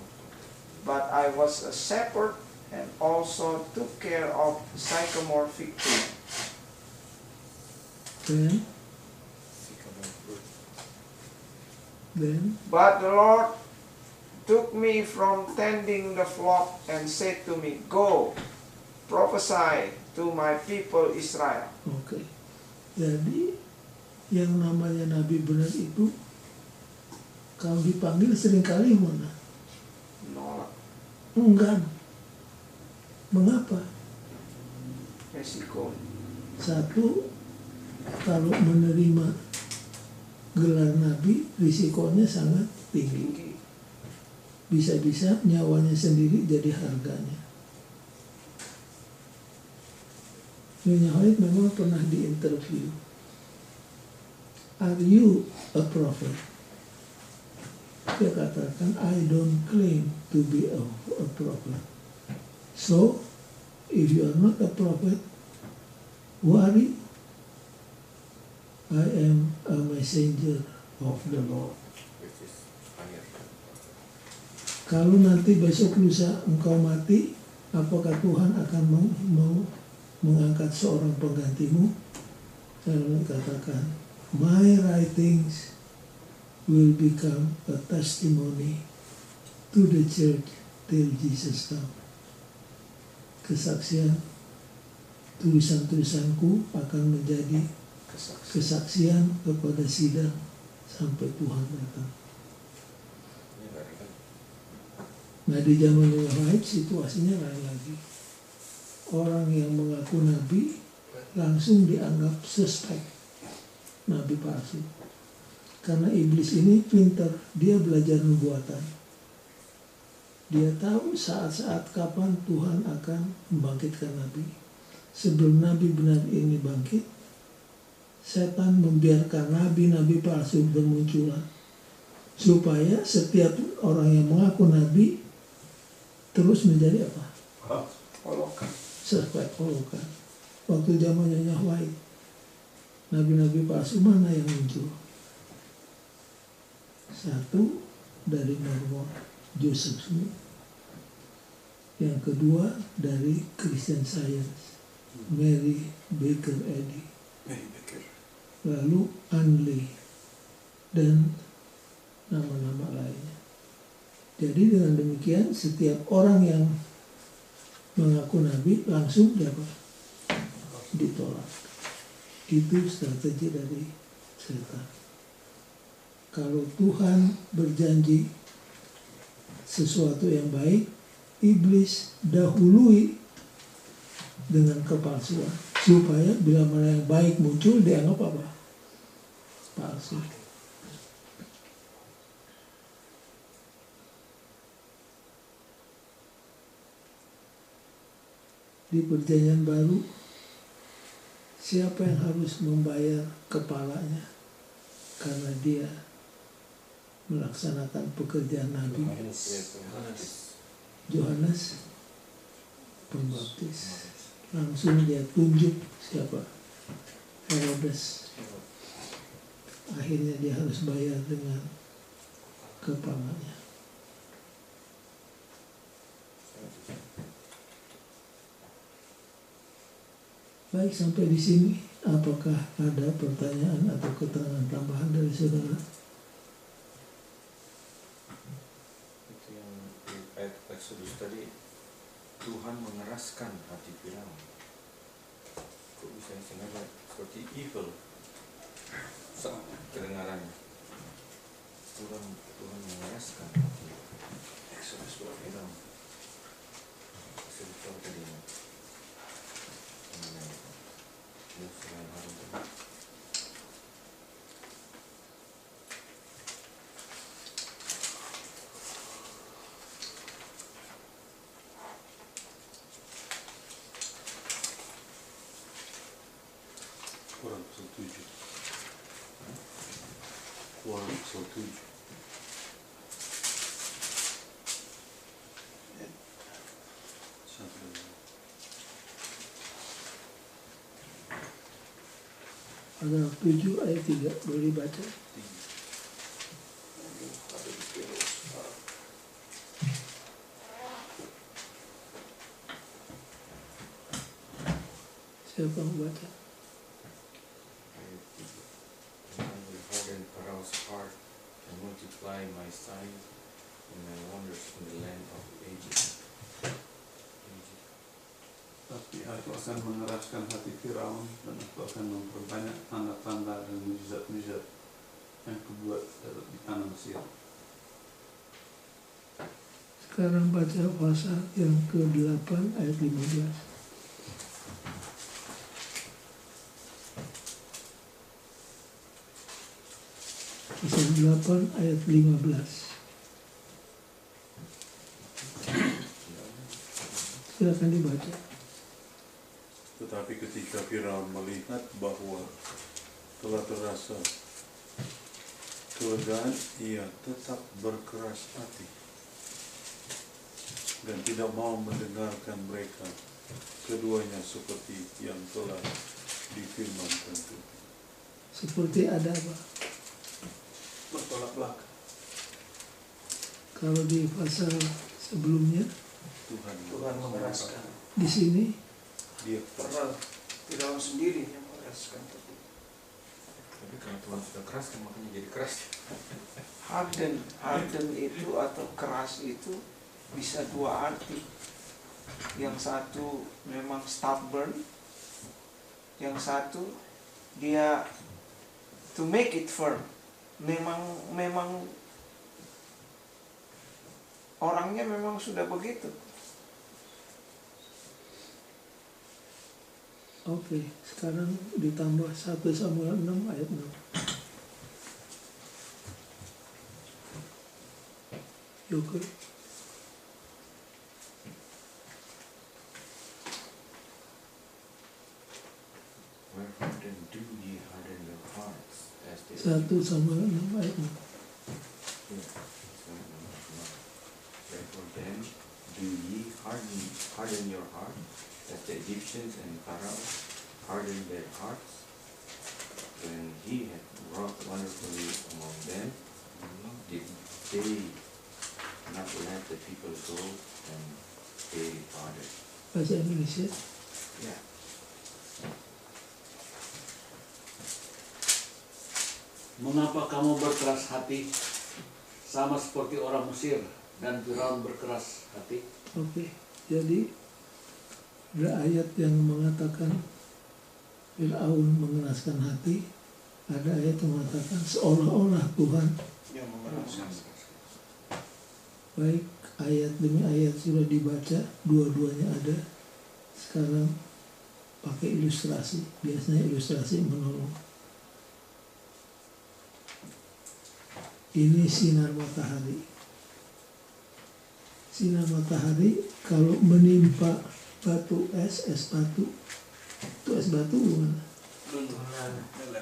but I was a shepherd and also took care of sycamore fig tree. Then But the Lord took me from tending the flock and said to me, Go, prophesy to my people Israel. oke. Jadi yang namanya nabi benar itu kalau dipanggil seringkali mana? Nolak Enggan. Mengapa? resiko. Satu, kalau menerima gelar nabi risikonya sangat tinggi. Bisa-bisa nyawanya sendiri jadi harganya. Nyonya White memang pernah diinterview. Are you a prophet? Dia katakan, I don't claim to be a prophet. So, if you are not a prophet, who are you? I am a messenger of the Lord. Which is fire. Kalau nanti besok lusa engkau mati, apakah Tuhan akan mengangkat seorang penggantimu? Lalu katakan, my writings will become a testimony to the church till Jesus comes. Kesaksian tulisan-tulisanku akan menjadi kesaksian kepada sidang sampai Tuhan datang. Nah, di zaman White situasinya lain lagi. Orang yang mengaku nabi langsung dianggap suspek, nabi palsu. Karena iblis ini pintar, dia belajar nubuatan. Dia tahu saat-saat kapan Tuhan akan membangkitkan nabi. Sebelum nabi benar ini bangkit, setan membiarkan nabi-nabi palsu bermunculan. Supaya setiap orang yang mengaku nabi terus menjadi apa? Olokan. Suspek, olokan. Waktu zamannya Nyonya White, nabi-nabi palsu mana yang muncul? Satu dari Mormon, Joseph Smith. Yang kedua dari Christian Science, Mary Baker Eddy. Lalu Unley dan nama-nama lainnya. Jadi dengan demikian setiap orang yang mengaku nabi langsung ditolak. Itu strategi dari setan. Kalau Tuhan berjanji sesuatu yang baik, iblis dahului dengan kepalsuan supaya bila mana yang baik muncul dianggap apa? Palsu. Di Perjanjian Baru, siapa yang harus membayar kepalanya karena dia melaksanakan pekerjaan nabi? Yohanes Pembaptis. Langsung dia tunjuk siapa? Herodes. Akhirnya dia harus bayar dengan kepalanya. Baik, sampai di sini. Apakah ada pertanyaan atau keterangan tambahan dari saudara? Itu yang di ayat Exodus tadi, Tuhan mengeraskan hati Firaun. Kok bisa sengaja seperti evil kedengarannya. Tuhan mengeraskan hati Exodus Firaun. Exodus tadi Musa yang Harun tadi. Kurang pasal 7. Kurang pasal 7. Paragraf 7 ayat 3 boleh dibaca. Siapa yang baca? I will harden Pharaoh's heart and multiply my signs and my wonders in the land of Egypt. Tapi aku akan mengeraskan hati Firaun dan aku akan memperbanyak tanda-tanda dan mujizat-mujizat yang kubuat di tanah Mesir. Sekarang baca pasal yang ke-8 ayat 15. 8 ayat 15. Silakan dibaca. Tetapi ketika Firaun melihat bahwa telah terasa kelegaan, ia tetap berkeras hati dan tidak mau mendengarkan mereka keduanya seperti yang telah difirmankan Tuhan. Seperti ada apa? Bertolak belakang. Kalau di pasal sebelumnya, Tuhan mengeraskan. di sini Dia Padahal Firaun sendiri yang mengeraskan hati. Tapi kalau Tuhan sudah keras kan makanya jadi keras. Harden itu atau keras itu bisa dua arti. Yang satu memang stubborn, yang satu dia to make it firm. Memang orangnya memang sudah begitu. oke, sekarang ditambah 1 Samuel 6 ayat 6. Yoke. Wherefore then do ye harden your hearts as the 1 Samuel 6 ayat 6. Therefore then do ye harden your heart as the Egyptians and Pharaoh hardened their hearts when he had wrought wonderfully among them. Did they not let the people go and they departed? Bahasa Indonesia. Yeah. Mengapa kamu berkeras hati sama seperti orang Mesir dan Firaun berkeras hati? Oke, jadi ada ayat yang mengatakan Firaun mengeraskan hati, ada ayat yang mengatakan seolah-olah Tuhan. Yang mengeraskan. Baik, ayat demi ayat sudah dibaca, dua-duanya ada. Sekarang pakai ilustrasi, biasanya ilustrasi menolong. Ini sinar matahari. Sinar matahari kalau menimpa batu es batu, itu es batu gimana?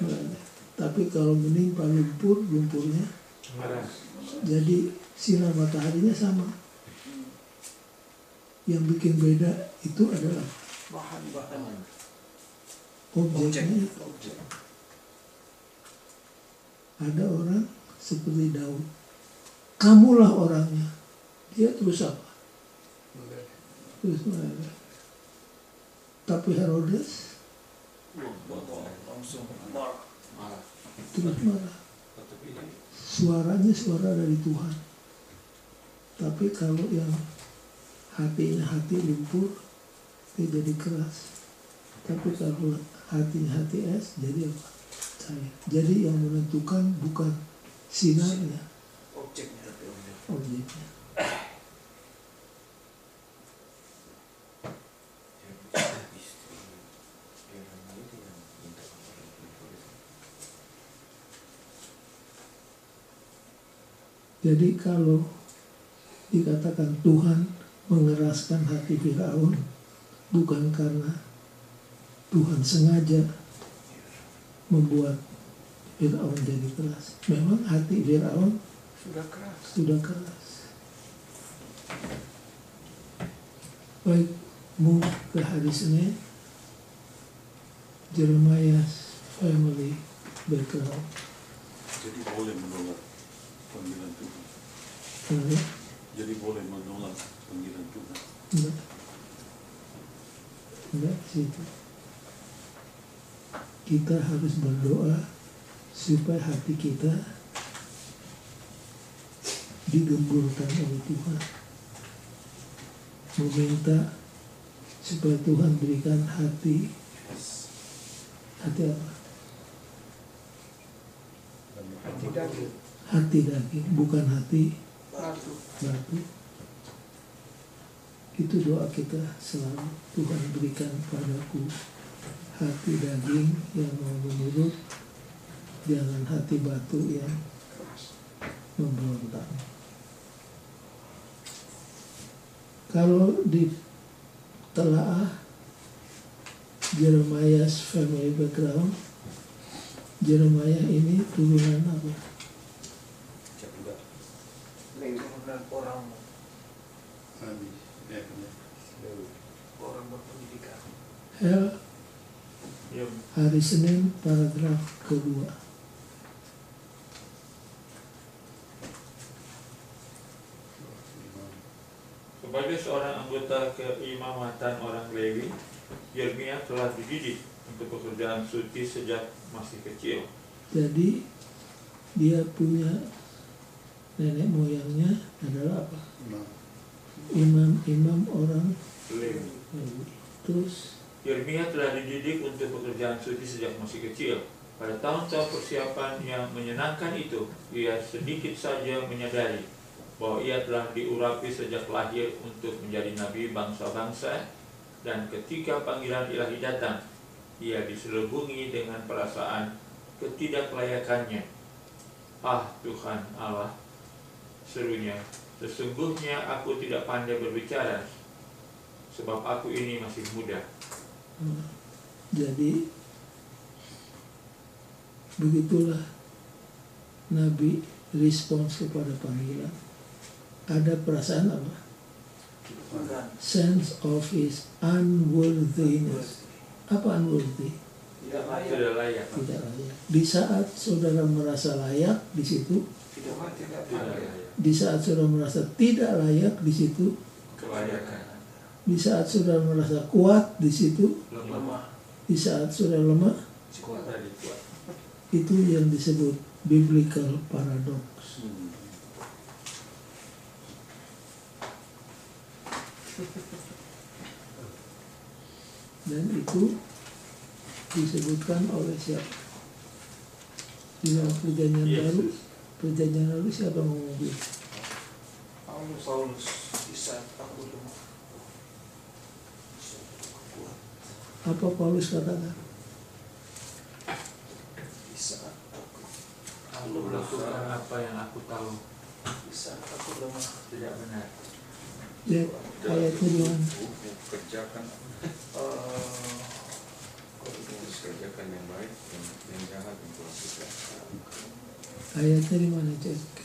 Meleleh. Tapi kalau menimpa lumpur, lumpurnya jadi sinar mataharinya sama. Yang bikin beda itu adalah Bahan-bahan. objeknya. Ada orang seperti Daud, kamulah orangnya. Dia terus apa? Terus meleleh. Tapi Herodes Langsung marah. terus marah. Suaranya suara dari Tuhan. Tapi kalau yang hatinya hati lumpur, dia jadi keras. Tapi kalau hatinya hati es, jadi apa? Cair. Jadi yang menentukan bukan sinarnya, Objeknya. objeknya. Jadi kalau dikatakan Tuhan mengeraskan hati Firaun, bukan karena Tuhan sengaja membuat Firaun jadi keras. Memang hati Firaun sudah keras. Baik, move ke hari Senin. Jeremiah family background. jadi boleh menolak panggilan Tuhan. Enggak, Jadi boleh menolak panggilan Tuhan. enggak situ. Kita harus berdoa supaya hati kita digemburkan oleh Tuhan. Meminta supaya Tuhan berikan hati apa? Hati daging. Hati daging, bukan hati Batu. batu. Itu doa kita selalu. Tuhan berikan padaku hati daging yang mau menurut, jangan hati batu yang Keras. memberontak. Kalau ditelaah Jeremiah's family background, Jeremiah ini turunan apa? Turunan orang Habis. Ya, ya. orang berpendidikan. Hel, hari Senin, paragraf kedua. Sebagai seorang anggota keimamatan orang Lewi, Yeremia telah dididik untuk pekerjaan suci sejak masih kecil. Jadi dia punya nenek moyangnya adalah apa? Imam orang Lewi. Lewi. Terus Yeremia telah dididik untuk pekerjaan suci sejak masih kecil. Pada tahun-tahun persiapan yang menyenangkan itu, ia sedikit saja menyadari bahwa ia telah diurapi sejak lahir untuk menjadi nabi bangsa-bangsa, dan ketika panggilan ilahi datang, ia diselubungi dengan perasaan ketidaklayakannya. Ah Tuhan Allah, serunya, sesungguhnya aku tidak pandai berbicara, sebab aku ini masih muda. jadi begitulah Nabi respons kepada panggilan. Ada perasaan apa? Sense of his unworthiness. Apa unworthy? Tidak Tidak layak. Tidak layak. Di saat saudara merasa layak, di situ. Tidak Tidak layak. Di saat saudara merasa tidak layak, di situ. Kelayakan. Di saat saudara merasa kuat, di situ. Lemah. Di saat saudara lemah, Kuat tadi kuat. itu yang disebut biblical paradox. Dan itu disebutkan oleh siapa? Di dalam perjanjian baru, perjanjian baru siapa ngomong begitu? Paulus di saat aku lemah. Apa Paulus katakan? Di saat aku Aku melakukan apa yang aku tahu di saat aku lemah. tidak benar. Lihat ayatnya di mana? Kerjakan kerjakan yang baik dan yang jahat untuk kita. Ayatnya di mana, Cek?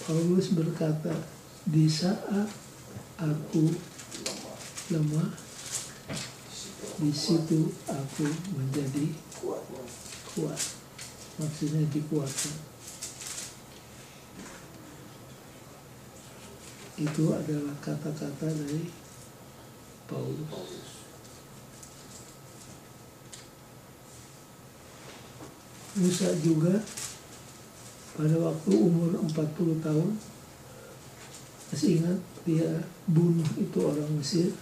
Paulus berkata, di saat aku lemah, di situ aku menjadi kuat. Maksudnya dikuatkan. Itu adalah kata-kata dari Paulus. Musa juga pada waktu umur 40 tahun, masih ingat dia bunuh itu orang Mesir.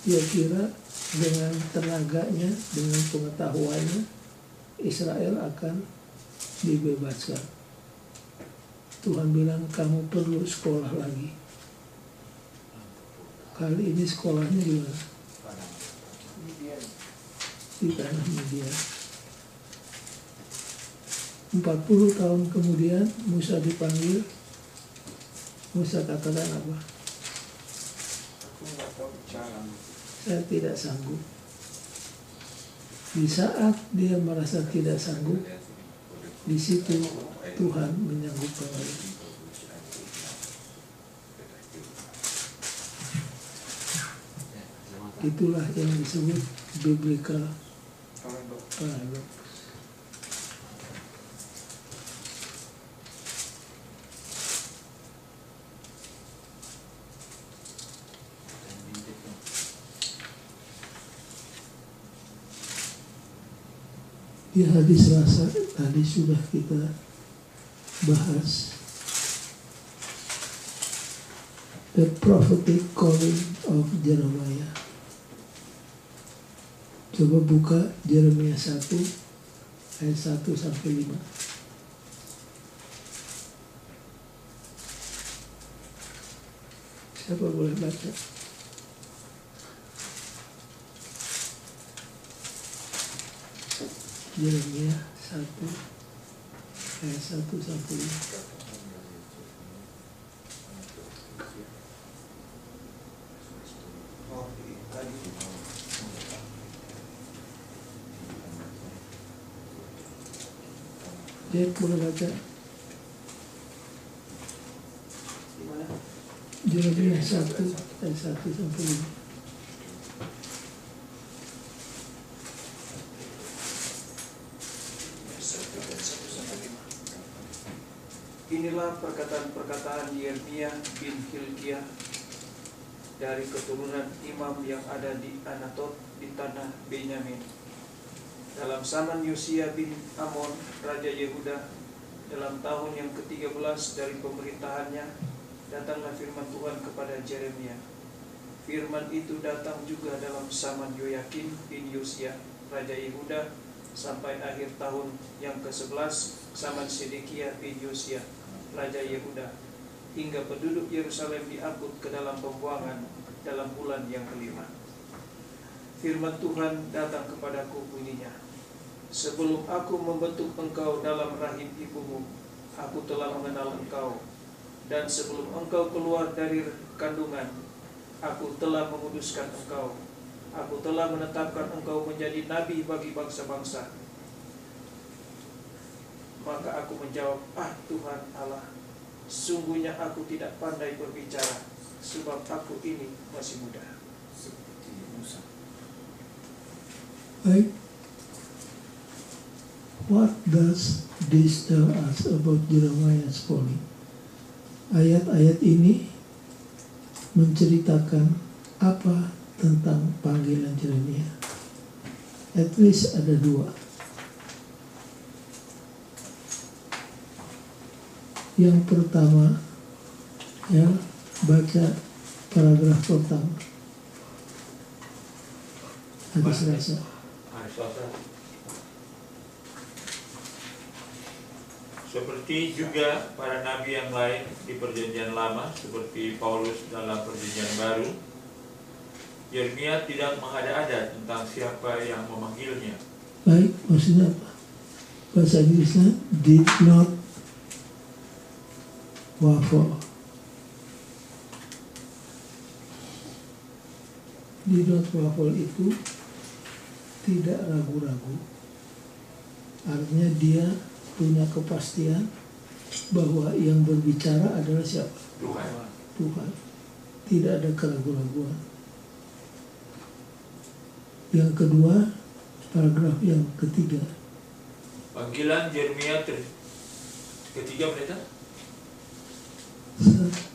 Dia kira dengan tenaganya, dengan pengetahuannya, Israel akan dibebaskan. Tuhan bilang, kamu perlu sekolah lagi. Kali ini sekolahnya di mana? Di tanah Midian. 40 tahun kemudian Musa dipanggil. Musa katakan apa? Aku nggak tahu jalan. Saya tidak sanggup. Di saat dia merasa tidak sanggup, di situ Tuhan menyanggupkan dia. Itulah yang disebut biblical paradox. Di hari Selasa tadi sudah kita bahas the prophetic calling of Jeremiah. Coba buka Yeremia 1 ayat 1 sampai 5. Siapa boleh baca? Yeremia 1 ayat 1 sampai 5. Dia boleh baca Gimana? Yeremia 1 ayat 1 sampai 5. Inilah perkataan-perkataan Yeremia bin Hilkiah dari keturunan imam yang ada di Anatot di tanah Benyamin. Dalam zaman Yosia bin Amon, Raja Yehuda, dalam tahun yang ke-13 dari pemerintahannya, datanglah firman Tuhan kepada Yeremia. Firman itu datang juga dalam zaman Yoyakim bin Yosia, Raja Yehuda, sampai akhir tahun yang ke-11 zaman Sedekia bin Yosia, Raja Yehuda, hingga penduduk Yerusalem diangkut ke dalam pembuangan dalam bulan yang ke-5. Firman Tuhan datang kepadaku bunyinya, sebelum aku membentuk engkau dalam rahim ibumu, aku telah mengenal engkau, dan sebelum engkau keluar dari kandungan, aku telah menguduskan engkau. Aku telah menetapkan engkau menjadi nabi bagi bangsa-bangsa. Maka aku menjawab, Tuhan Allah, sungguhnya aku tidak pandai berbicara, sebab aku ini masih muda. Baik. What does this tell us about Jeremiah's calling? Ayat-ayat ini menceritakan apa tentang panggilan Yeremia. At least ada dua. Yang pertama, ya, baca paragraf pertama. Hadis Selasa. Seperti juga para nabi yang lain di perjanjian lama, seperti Paulus dalam perjanjian baru, Yeremia tidak mengada-ada tentang siapa yang memanggilnya. Baik, maksudnya apa? Bahasa Inggrisnya did not waffle. Did not waffle itu tidak ragu-ragu. Artinya dia punya kepastian bahwa yang berbicara adalah siapa? Tuhan. Tuhan. Tidak ada keraguan-raguan. Yang kedua, paragraf yang ketiga. Panggilan Yeremia ketiga berita?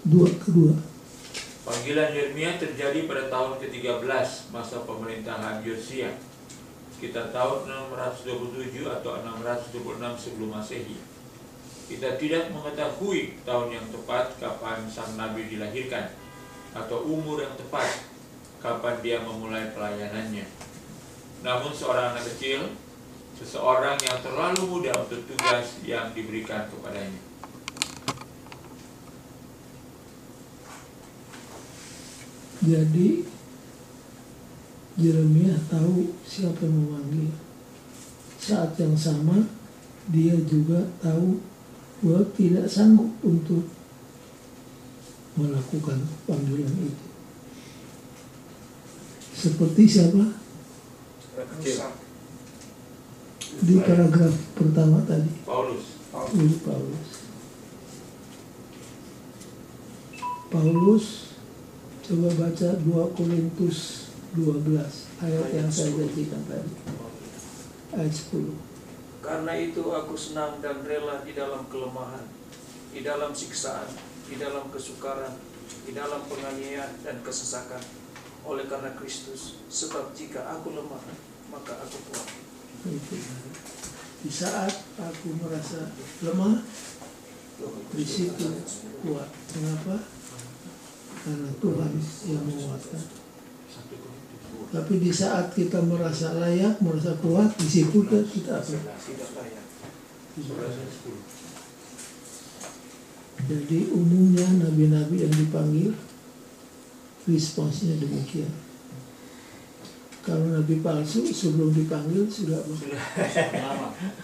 Kedua. Panggilan Yeremia terjadi pada tahun ke-13 masa pemerintahan Yosia, sekitar tahun 627 atau 626 sebelum Masehi. Kita tidak mengetahui tahun yang tepat kapan sang nabi dilahirkan atau umur yang tepat kapan dia memulai pelayanannya. Namun seorang anak kecil, seseorang yang terlalu muda untuk tugas yang diberikan kepadanya. Jadi Yeremia tahu siapa yang memanggil. Saat yang sama dia juga tahu bahwa tidak sanggup untuk melakukan panggilan itu. Seperti siapa? Di paragraf pertama tadi. Paulus. Paulus. Coba baca 2 Korintus 12 ayat yang saya bacakan tadi. Ayat 10. Karena itu aku senang dan rela di dalam kelemahan, di dalam siksaan, di dalam kesukaran, di dalam penganiayaan dan kesesakan, oleh karena Kristus. Sebab jika aku lemah, maka aku kuat. Di saat aku merasa lemah, di situ kuat. Kenapa? Karena Tuhan yang menguatkan. Tapi di saat kita merasa layak, merasa kuat, di situ kita apa? Tidak layak. Jadi umumnya nabi-nabi yang dipanggil responsnya demikian. Kalau nabi palsu sebelum dipanggil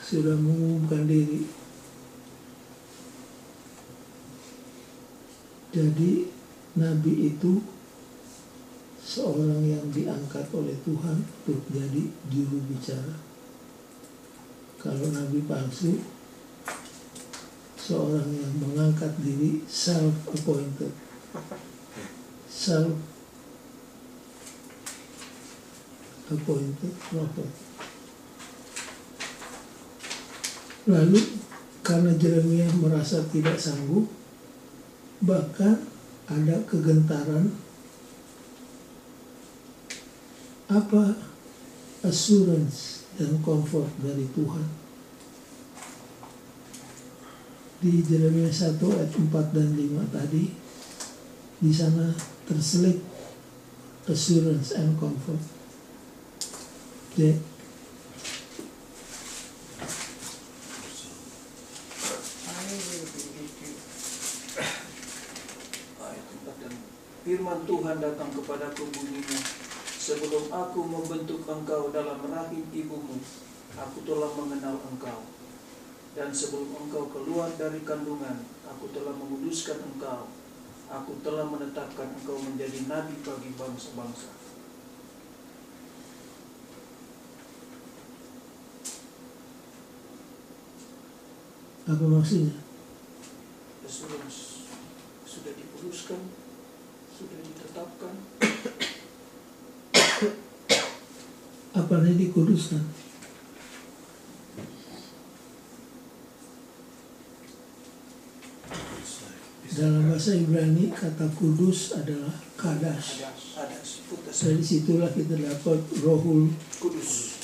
sudah mengumumkan diri. Jadi nabi itu seorang yang diangkat oleh Tuhan untuk jadi juru bicara. Kalau nabi palsu, seorang yang mengangkat diri, self-appointed, self-appointed prophet. Lalu karena Yeremia merasa tidak sanggup, bahkan ada kegentaran, apa assurance dan comfort dari Tuhan. Di Yeremia 1 ayat 4 dan 5 tadi, di sana terselip assurance and comfort. Jadi, Firman Tuhan datang kepadaku bunyinya, sebelum aku membentuk engkau dalam rahim ibumu, aku telah mengenal engkau. Dan sebelum engkau keluar dari kandungan, aku telah menguduskan engkau. Aku telah menetapkan engkau menjadi nabi bagi bangsa-bangsa. apa maksudnya? Sudah dikuduskan, sudah ditetapkan. Apa yang dikuduskan? Dalam bahasa Ibrani kata kudus adalah kadash. Dari situlah kita dapat rohul Kudus.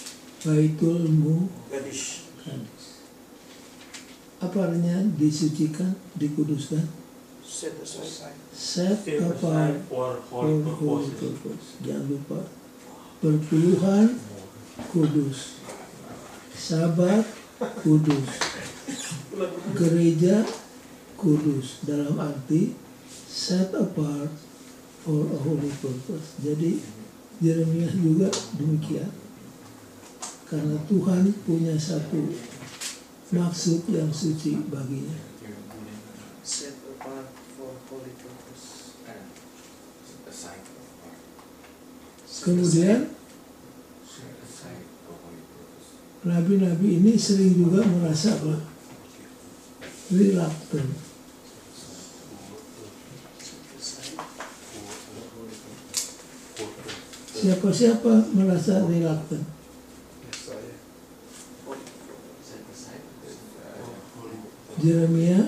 baitul muqaddas. Apa artinya disucikan, dikuduskan? Set aside. Set apart for for holy holy purposes. purpose. Jangan lupa perpuluhan kudus, Sabat kudus, gereja kudus, dalam arti set apart for a holy purpose. Jadi Yeremia juga demikian, karena Tuhan punya satu maksud yang suci baginya. Set apart for holy purpose. Kemudian nabi-nabi ini sering juga merasa apa? Reluctant. Siapa-siapa merasa reluctant? Yeremia,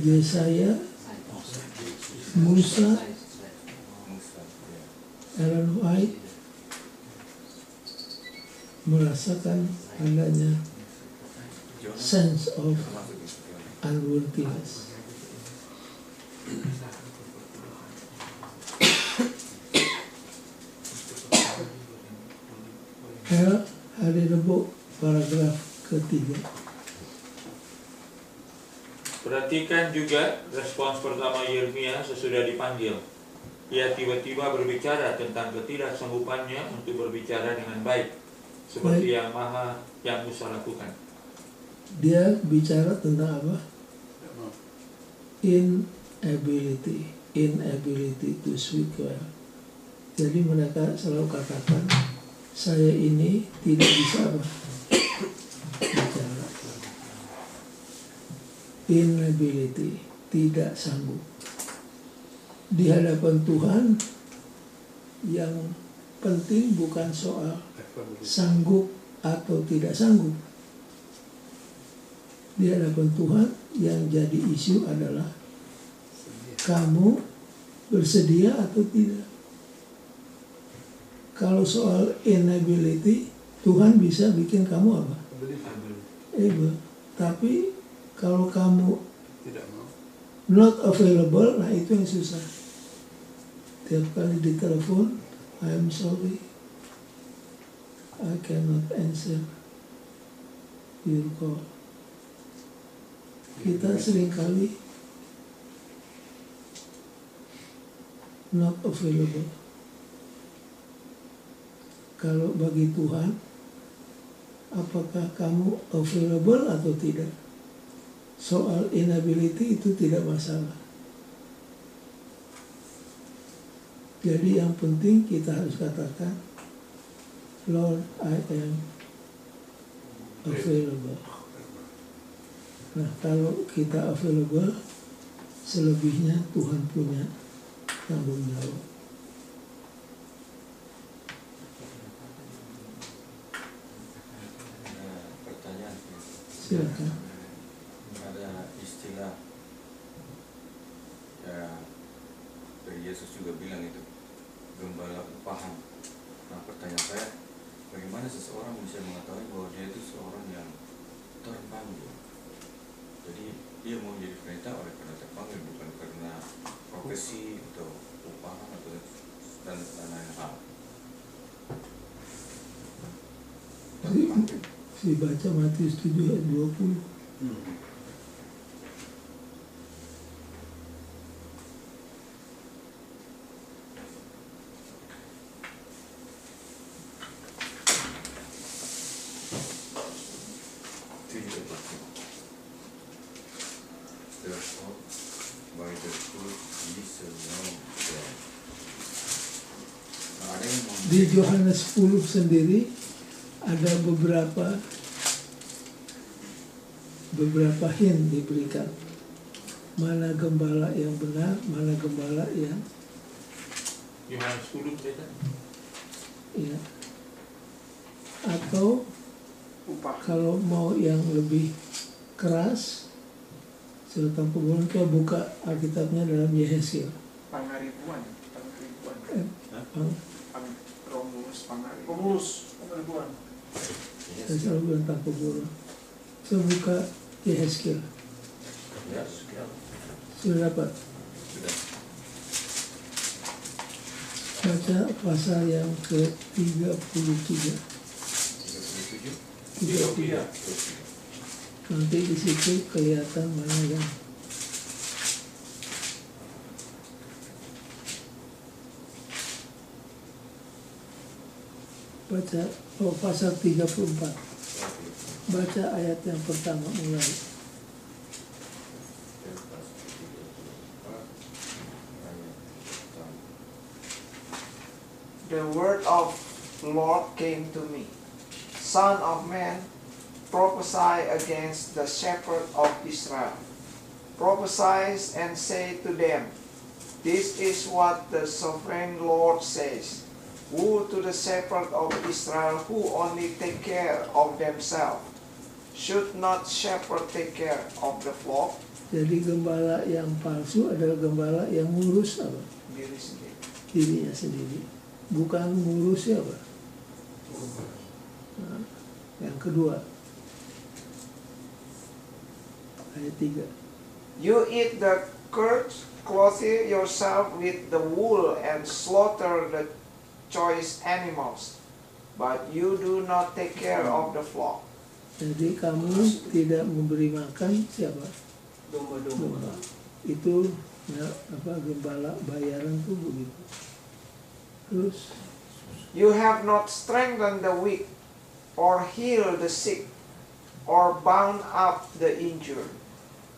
Yesaya, Musa, Ellen White merasakan adanya sense of unworthiness. Hadidebo paragraf ketiga. Perhatikan juga respons pertama Yeremia sesudah dipanggil. Ia tiba-tiba berbicara tentang ketidaksanggupannya untuk berbicara dengan baik, seperti yang Musa lakukan. Dia bicara tentang apa? Inability to speak well. Jadi mereka selalu katakan, saya ini tidak bisa apa? Bicara. Inability, tidak sanggup. Di hadapan Tuhan yang penting bukan soal sanggup atau tidak sanggup. Di hadapan Tuhan yang jadi isu adalah kamu bersedia atau tidak. Kalau soal inability, Tuhan bisa bikin kamu apa? Able. Tapi kalau kamu not available, nah itu yang susah. Tiap kali ditelepon I am sorry, I cannot answer your call. Kita seringkali not available. Kalau bagi Tuhan, apakah kamu available atau tidak? Soal inability itu tidak masalah. Jadi yang penting kita harus katakan, Lord, I am available. Nah, kalau kita available, selebihnya Tuhan punya tanggung jawab. Pertanyaan. Silakan. Ada istilah ya, dari Yesus juga bilang itu gembala upahan. Nah, pertanyaan saya, bagaimana seseorang bisa mengetahui bahwa dia itu seorang yang terpanggil? Jadi dia mau jadi pendeta oleh karena terpanggil, bukan karena profesi atau upahan atau dan lain hal. Si baca Matius 7 ayat 20. Therefore, by the fruit ye shall know them. Nah, ada yang mau Di Yohanes 10 sendiri ada beberapa hint diberikan. Mana gembala yang benar, mana gembala yang Yohanes 10 cerita. ya. Atau Upah. kalau mau yang lebih keras, serta pembunuh, kita buka Alkitabnya dalam Yehezkiel. Pangaribuan. Romulus pengeribuan. Saya selalu bilang tanpa pembunuh. Saya buka Yehezkiel. Ya, Sudah dapat? sudah. Baca pasal yang ke-33. 37. 33. Nanti di situ kelihatan mana yang baca pasal 34. Baca ayat yang pertama mulai. The word of Lord came to me. Son of man, prophesy against the shepherd of Israel. Prophesy and say to them, this is what the sovereign Lord says. Woe to the shepherd of Israel who only take care of themselves. Should not shepherd take care of the flock? Jadi gembala yang palsu adalah gembala yang ngurus apa? Diri sendiri. Dirinya sendiri. Bukan ngurus siapa? Nah, yang kedua, ayat 3. You eat the curd, clothe yourself with the wool, and slaughter the choice animals, but you do not take care of the flock. Jadi kamu tidak memberi makan siapa? Domba-domba. Itu ya, apa gembala bayaran tuh begitu. Terus You have not strengthened the weak, or healed the sick, or bound up the injured.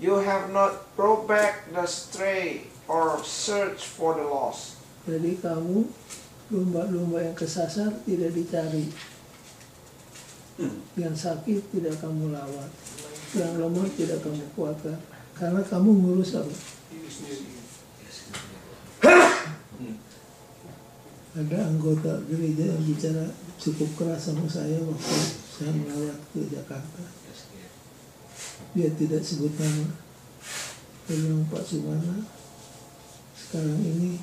You have not brought back the stray, or searched for the lost. jadi kamu domba-domba yang kesasar tidak dicari, yang sakit tidak kamu rawat, yang lemah tidak kamu kuatkan, karena kamu ngurus apa? Diri sendiri. Ada anggota gereja yang bicara cukup keras sama saya waktu saya melawat ke Jakarta. Dia tidak sebut nama. Dia bilang, Pak Sumana, sekarang ini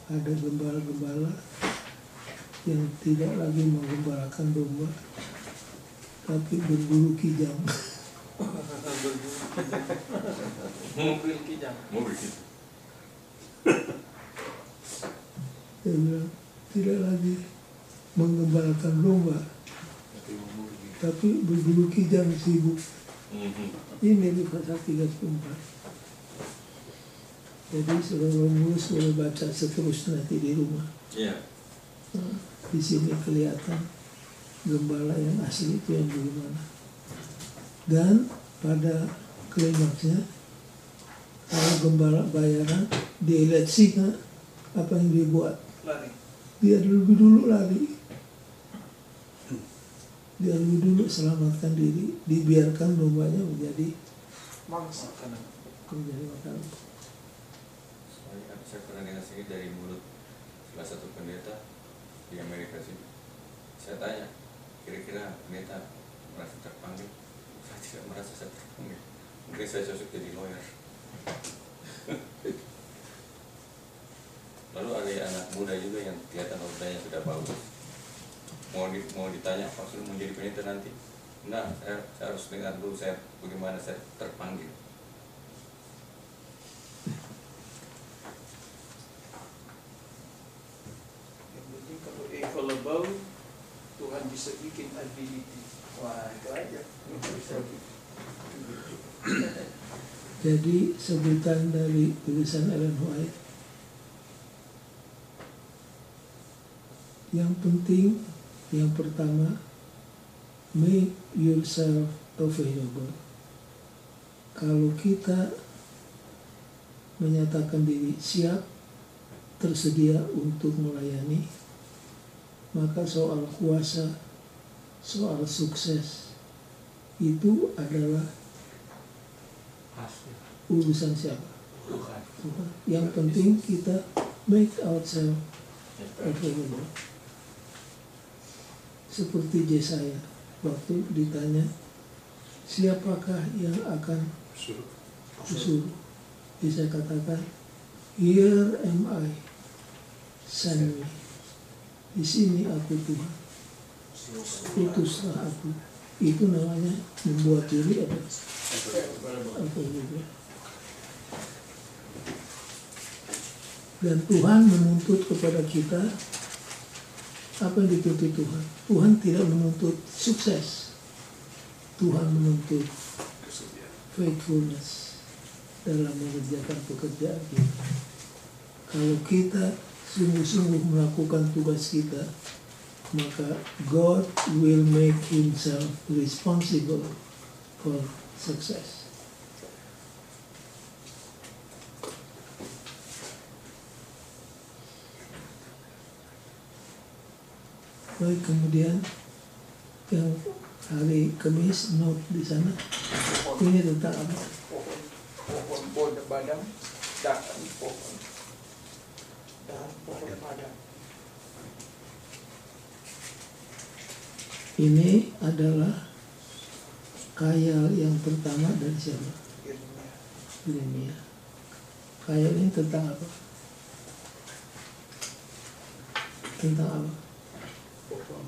ada gembala-gembala yang tidak lagi menggembalakan domba, tapi berburu kijang. Mobil kijang. Mobil gitu. Dia bilang, tidak lagi menggembalakan domba, tapi berburu kijang sibuk. Ini di pasal 34. Jadi saudara mulus boleh baca seterusnya nanti di rumah. Iya. Nah, di sini kelihatan gembala yang asli itu yang bagaimana. Dan pada klimaksnya, kalau gembala bayaran, dia lihat singa, apa yang dia buat? Lari. Dia lebih dulu lari. Dia lebih dulu selamatkan diri, dibiarkan dombanya menjadi Mangsa. makanan. Saya pernah dengar sedikit dari mulut salah satu pendeta di Amerika sih. Saya tanya, kira-kira pendeta merasa terpanggil? Saya tidak merasa saya terpanggil. Mungkin saya cocok jadi lawyer. Lalu ada anak muda juga yang kelihatan ordanya sudah bagus. Mau ditanya, apa sudah mau jadi pendeta nanti? Nah, saya harus dengar dulu saya bagaimana saya terpanggil. Available, Tuhan bisa bikin ability. Wah, itu aja. Jadi sebutan dari tulisan Ellen White, yang penting, yang pertama, make yourself available. Kalau kita menyatakan diri siap, tersedia untuk melayani, maka soal kuasa, soal sukses, itu adalah urusan siapa? Tuhan. Yang penting kita make ourselves available. Seperti Yesaya, waktu ditanya, siapakah yang akan suruh? Yesaya katakan, here am I, send me. Di sini aku Tuhan, utuslah aku. Itu namanya membuat diri apa juga. Dan Tuhan menuntut kepada kita apa yang dituntut Tuhan. Tuhan tidak menuntut sukses. Tuhan menuntut faithfulness dalam mengerjakan pekerjaan kita. Kalau kita sungguh-sungguh melakukan tugas kita, maka God will make himself responsible for success. Baik, kemudian yang hari Kamis note di sana, ini tentang apa? Pohon badang, dahan pohon padang. Ini adalah khayal yang pertama dari siapa? Yeremia. Khayal ini tentang apa? Tentang apa? Pohon.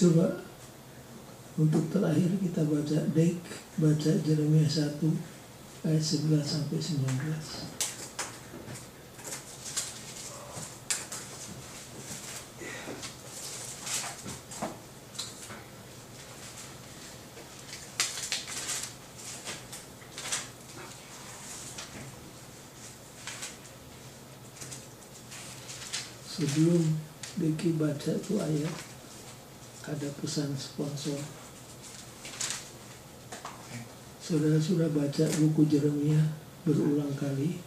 Coba untuk terakhir kita baca Yeremia 1 ayat 11 sampai 19. Sebelum Becky baca tuh ayat, ada pesan sponsor. Saudara sudah baca buku Yeremia berulang kali,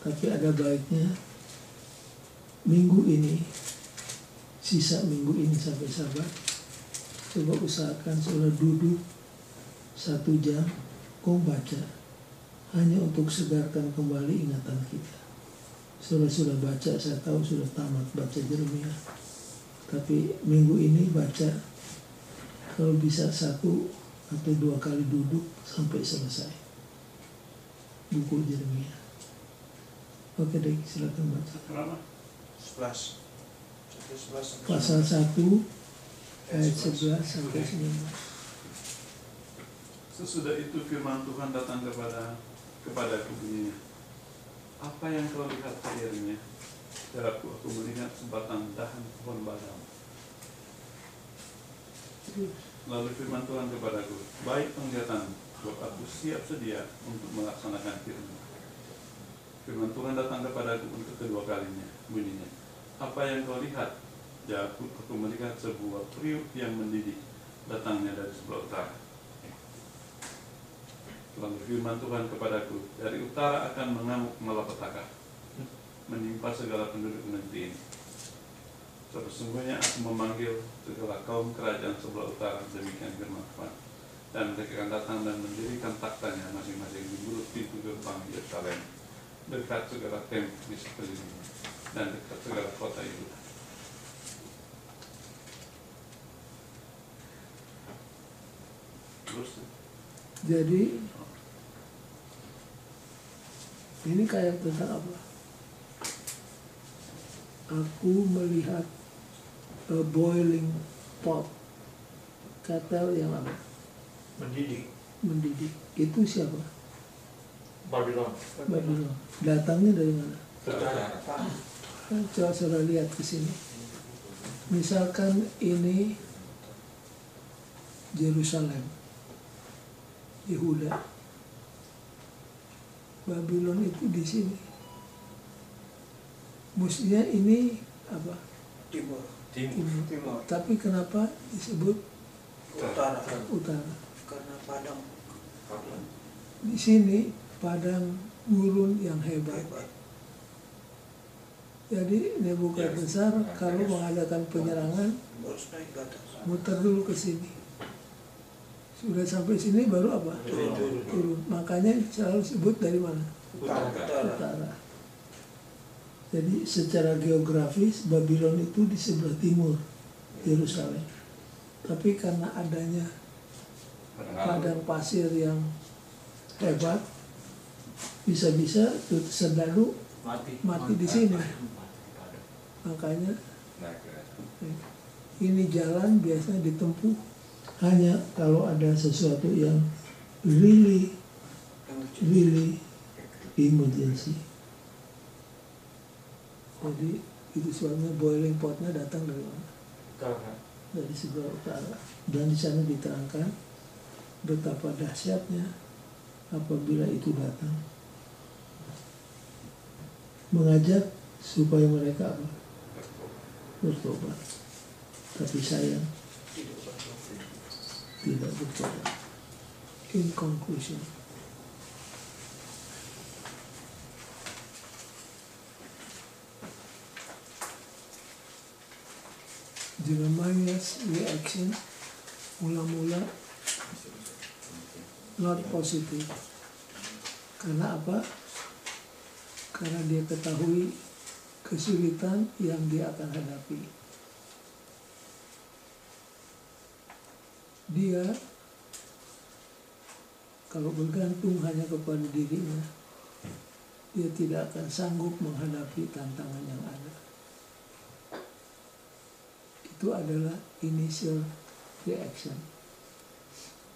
tapi ada baiknya minggu ini, sisa minggu ini sampai Sabat, coba usahakan saudara duduk 1 jam, kau baca, hanya untuk segarkan kembali ingatan kita. Saudara sudah baca, saya tahu sudah tamat baca Yeremia, tapi minggu ini baca, kalau bisa 1 atau 2 kali duduk sampai selesai buku Yeremia. Oke deh, silakan baca. Berapa? 11. Pasal 1 ayat 11 sampai 19. Sesudah itu firman Tuhan datang kepadaku bunyinya, apa yang kau lihat airnya? Jawabku, aku melihat sebatang dahan pohon badam. Lalu firman Tuhan kepadaku, baik penglihatan, sebab aku siap sedia untuk melaksanakan firman. Firman Tuhan datang kepadaku untuk kedua kalinya, bunyinya, apa yang kau lihat? Jawabku, aku melihat sebuah periuk yang mendidih, datangnya dari sebelah utara. Lalu firman Tuhan kepadaku, dari utara akan mengamuk malapetaka, menimpa segala penduduk negeri ini. Sesungguhnya aku memanggil segala kaum kerajaan sebelah utara, demikian firman Tuhan. Dan mereka akan datang dan mendirikan taktanya masing-masing di mulut pintu gerbang Yerusalem, dekat segala tempel di sekelilingnya, dan dekat segala kota Yehuda. Terus, Jadi ini kayak tentang apa? Aku melihat a boiling pot, ketel yang apa? Mendidih. Itu siapa? Babylon. Babylon. Datangnya dari mana? Utara. Coba saudara lihat ke sini. Misalkan ini Yerusalem, Yehuda. Babylon itu di sini. Mestinya ini apa? Timur. Timur. Tapi kenapa disebut Utara. utara? Karena padang. Di sini padang gurun yang hebat. Jadi Nebukadnezar kalau mengadakan penyerangan Harus naik ke atas. muter dulu ke sini. Sudah sampai sini baru apa? Turun. Makanya selalu sebut dari mana? Utara. Jadi secara geografis Babylon itu di sebelah timur Yerusalem. Tapi karena adanya padang pasir yang hebat, bisa-bisa serdadu mati di sini. Makanya ini jalan biasanya ditempuh hanya kalau ada sesuatu yang really emergency. Jadi itu sebabnya boiling potnya datang dari mana? Dari sebelah utara. Dan di sana diterangkan betapa dahsyatnya apabila itu datang. Mengajak supaya mereka apa? Bertobat. Tapi sayang tidak bertobat. In conclusion, Jeremiah's reaction mula-mula not positive. Karena apa? Karena dia ketahui kesulitan yang dia akan hadapi. Dia kalau bergantung hanya kepada dirinya, dia tidak akan sanggup menghadapi tantangan yang ada. Itu adalah initial reaction,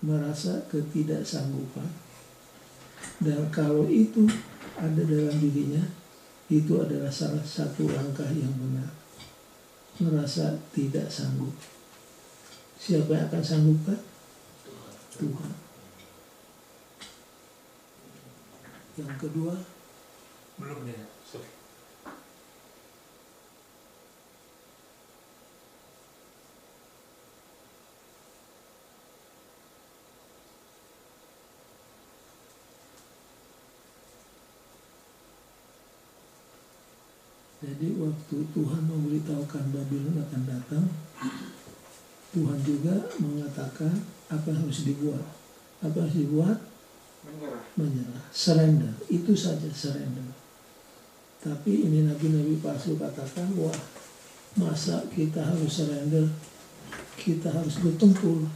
merasa ketidaksanggupan. Dan kalau itu ada dalam dirinya, itu adalah salah satu langkah yang benar, merasa tidak sanggup. Siapa yang akan sanggupkan? Tuhan. Yang kedua, Belum ya. jadi waktu Tuhan memberitahukan Babylon akan datang, Tuhan juga mengatakan apa yang harus dibuat. Apa yang harus dibuat? Menyerah. Surrender. Itu saja, surrender. Tapi ini nabi-nabi palsu katakan, wah, masa kita harus surrender? Kita harus bertempur.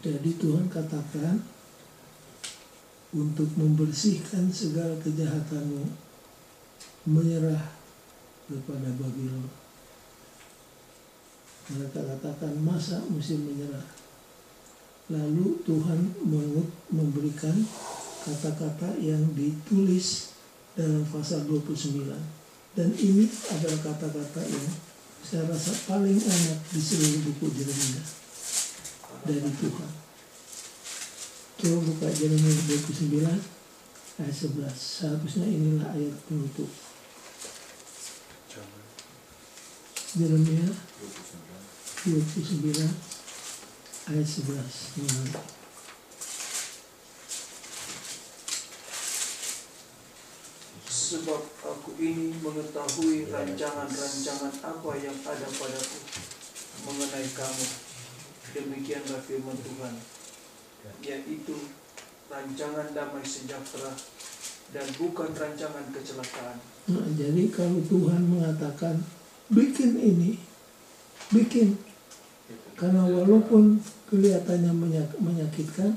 Jadi Tuhan katakan untuk membersihkan segala kejahatanmu, menyerah kepada Babylon. Mereka katakan, masa mesti menyerah? Lalu Tuhan memberikan kata-kata yang ditulis dalam pasal 29. Dan ini adalah kata-kata yang saya rasa paling enak di seluruh buku Yeremia dari Tuhan. Coba buka Yeremia 29 ayat 11. Seharusnya inilah ayat penutup. Yeremia 29 ayat 11. Sebab aku ini mengetahui rancangan-rancangan apa yang ada padaku mengenai kamu. Demikianlah firman Tuhan, yaitu rancangan damai sejahtera dan bukan rancangan kecelakaan. Nah, jadi kalau Tuhan mengatakan bikin ini, bikin, karena walaupun kelihatannya menyakitkan,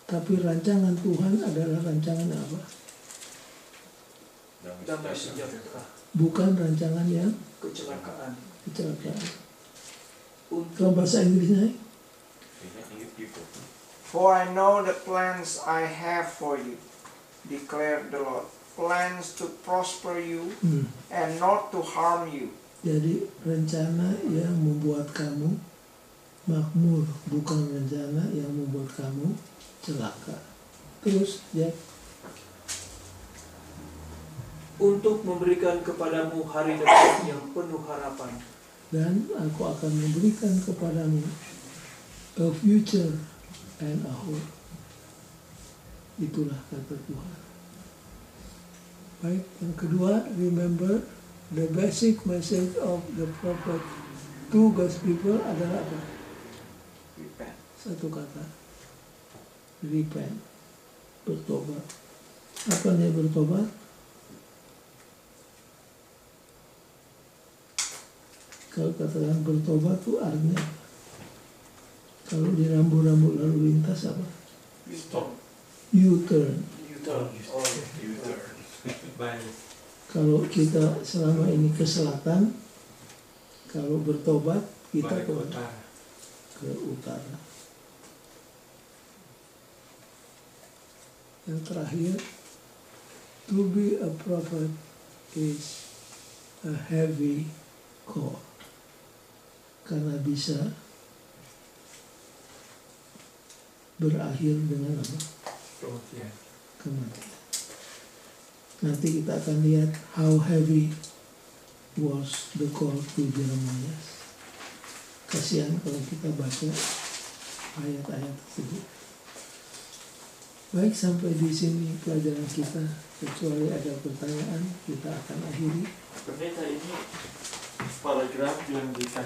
tapi rancangan Tuhan adalah rancangan apa? Damai sejahtera, bukan rancangan yang kecelakaan. Kalau bahasa Inggrisnya, For I know the plans I have for you, declared the Lord, plans to prosper you and not to harm you. Jadi rencana yang membuat kamu makmur, bukan rencana yang membuat kamu celaka. Terus ya, untuk memberikan kepadamu hari depan yang penuh harapan. Dan aku akan memberikan kepadamu a future and a hope. Itulah kata Tuhan. Baik, yang kedua, remember the basic message of the prophet to God's people adalah apa? Repent. Satu kata, repent, bertobat. Apa dia bertobat? Kalau katakan bertobat itu artinya apa? Kalau di rambu-rambu lalu lintas apa? U-turn. Kalau kita selama ini ke selatan, kalau bertobat kita ke utara. Yang terakhir, to be a prophet is a heavy call. Karena bisa berakhir dengan apa? Kematian. Nanti kita akan lihat how heavy was the call to Jeremiah. Kasihan kalau kita baca ayat-ayat tersebut. Baik, sampai di sini pelajaran kita. Kecuali ada pertanyaan, kita akan akhiri. Pendeta, ini paragraf yang dikasih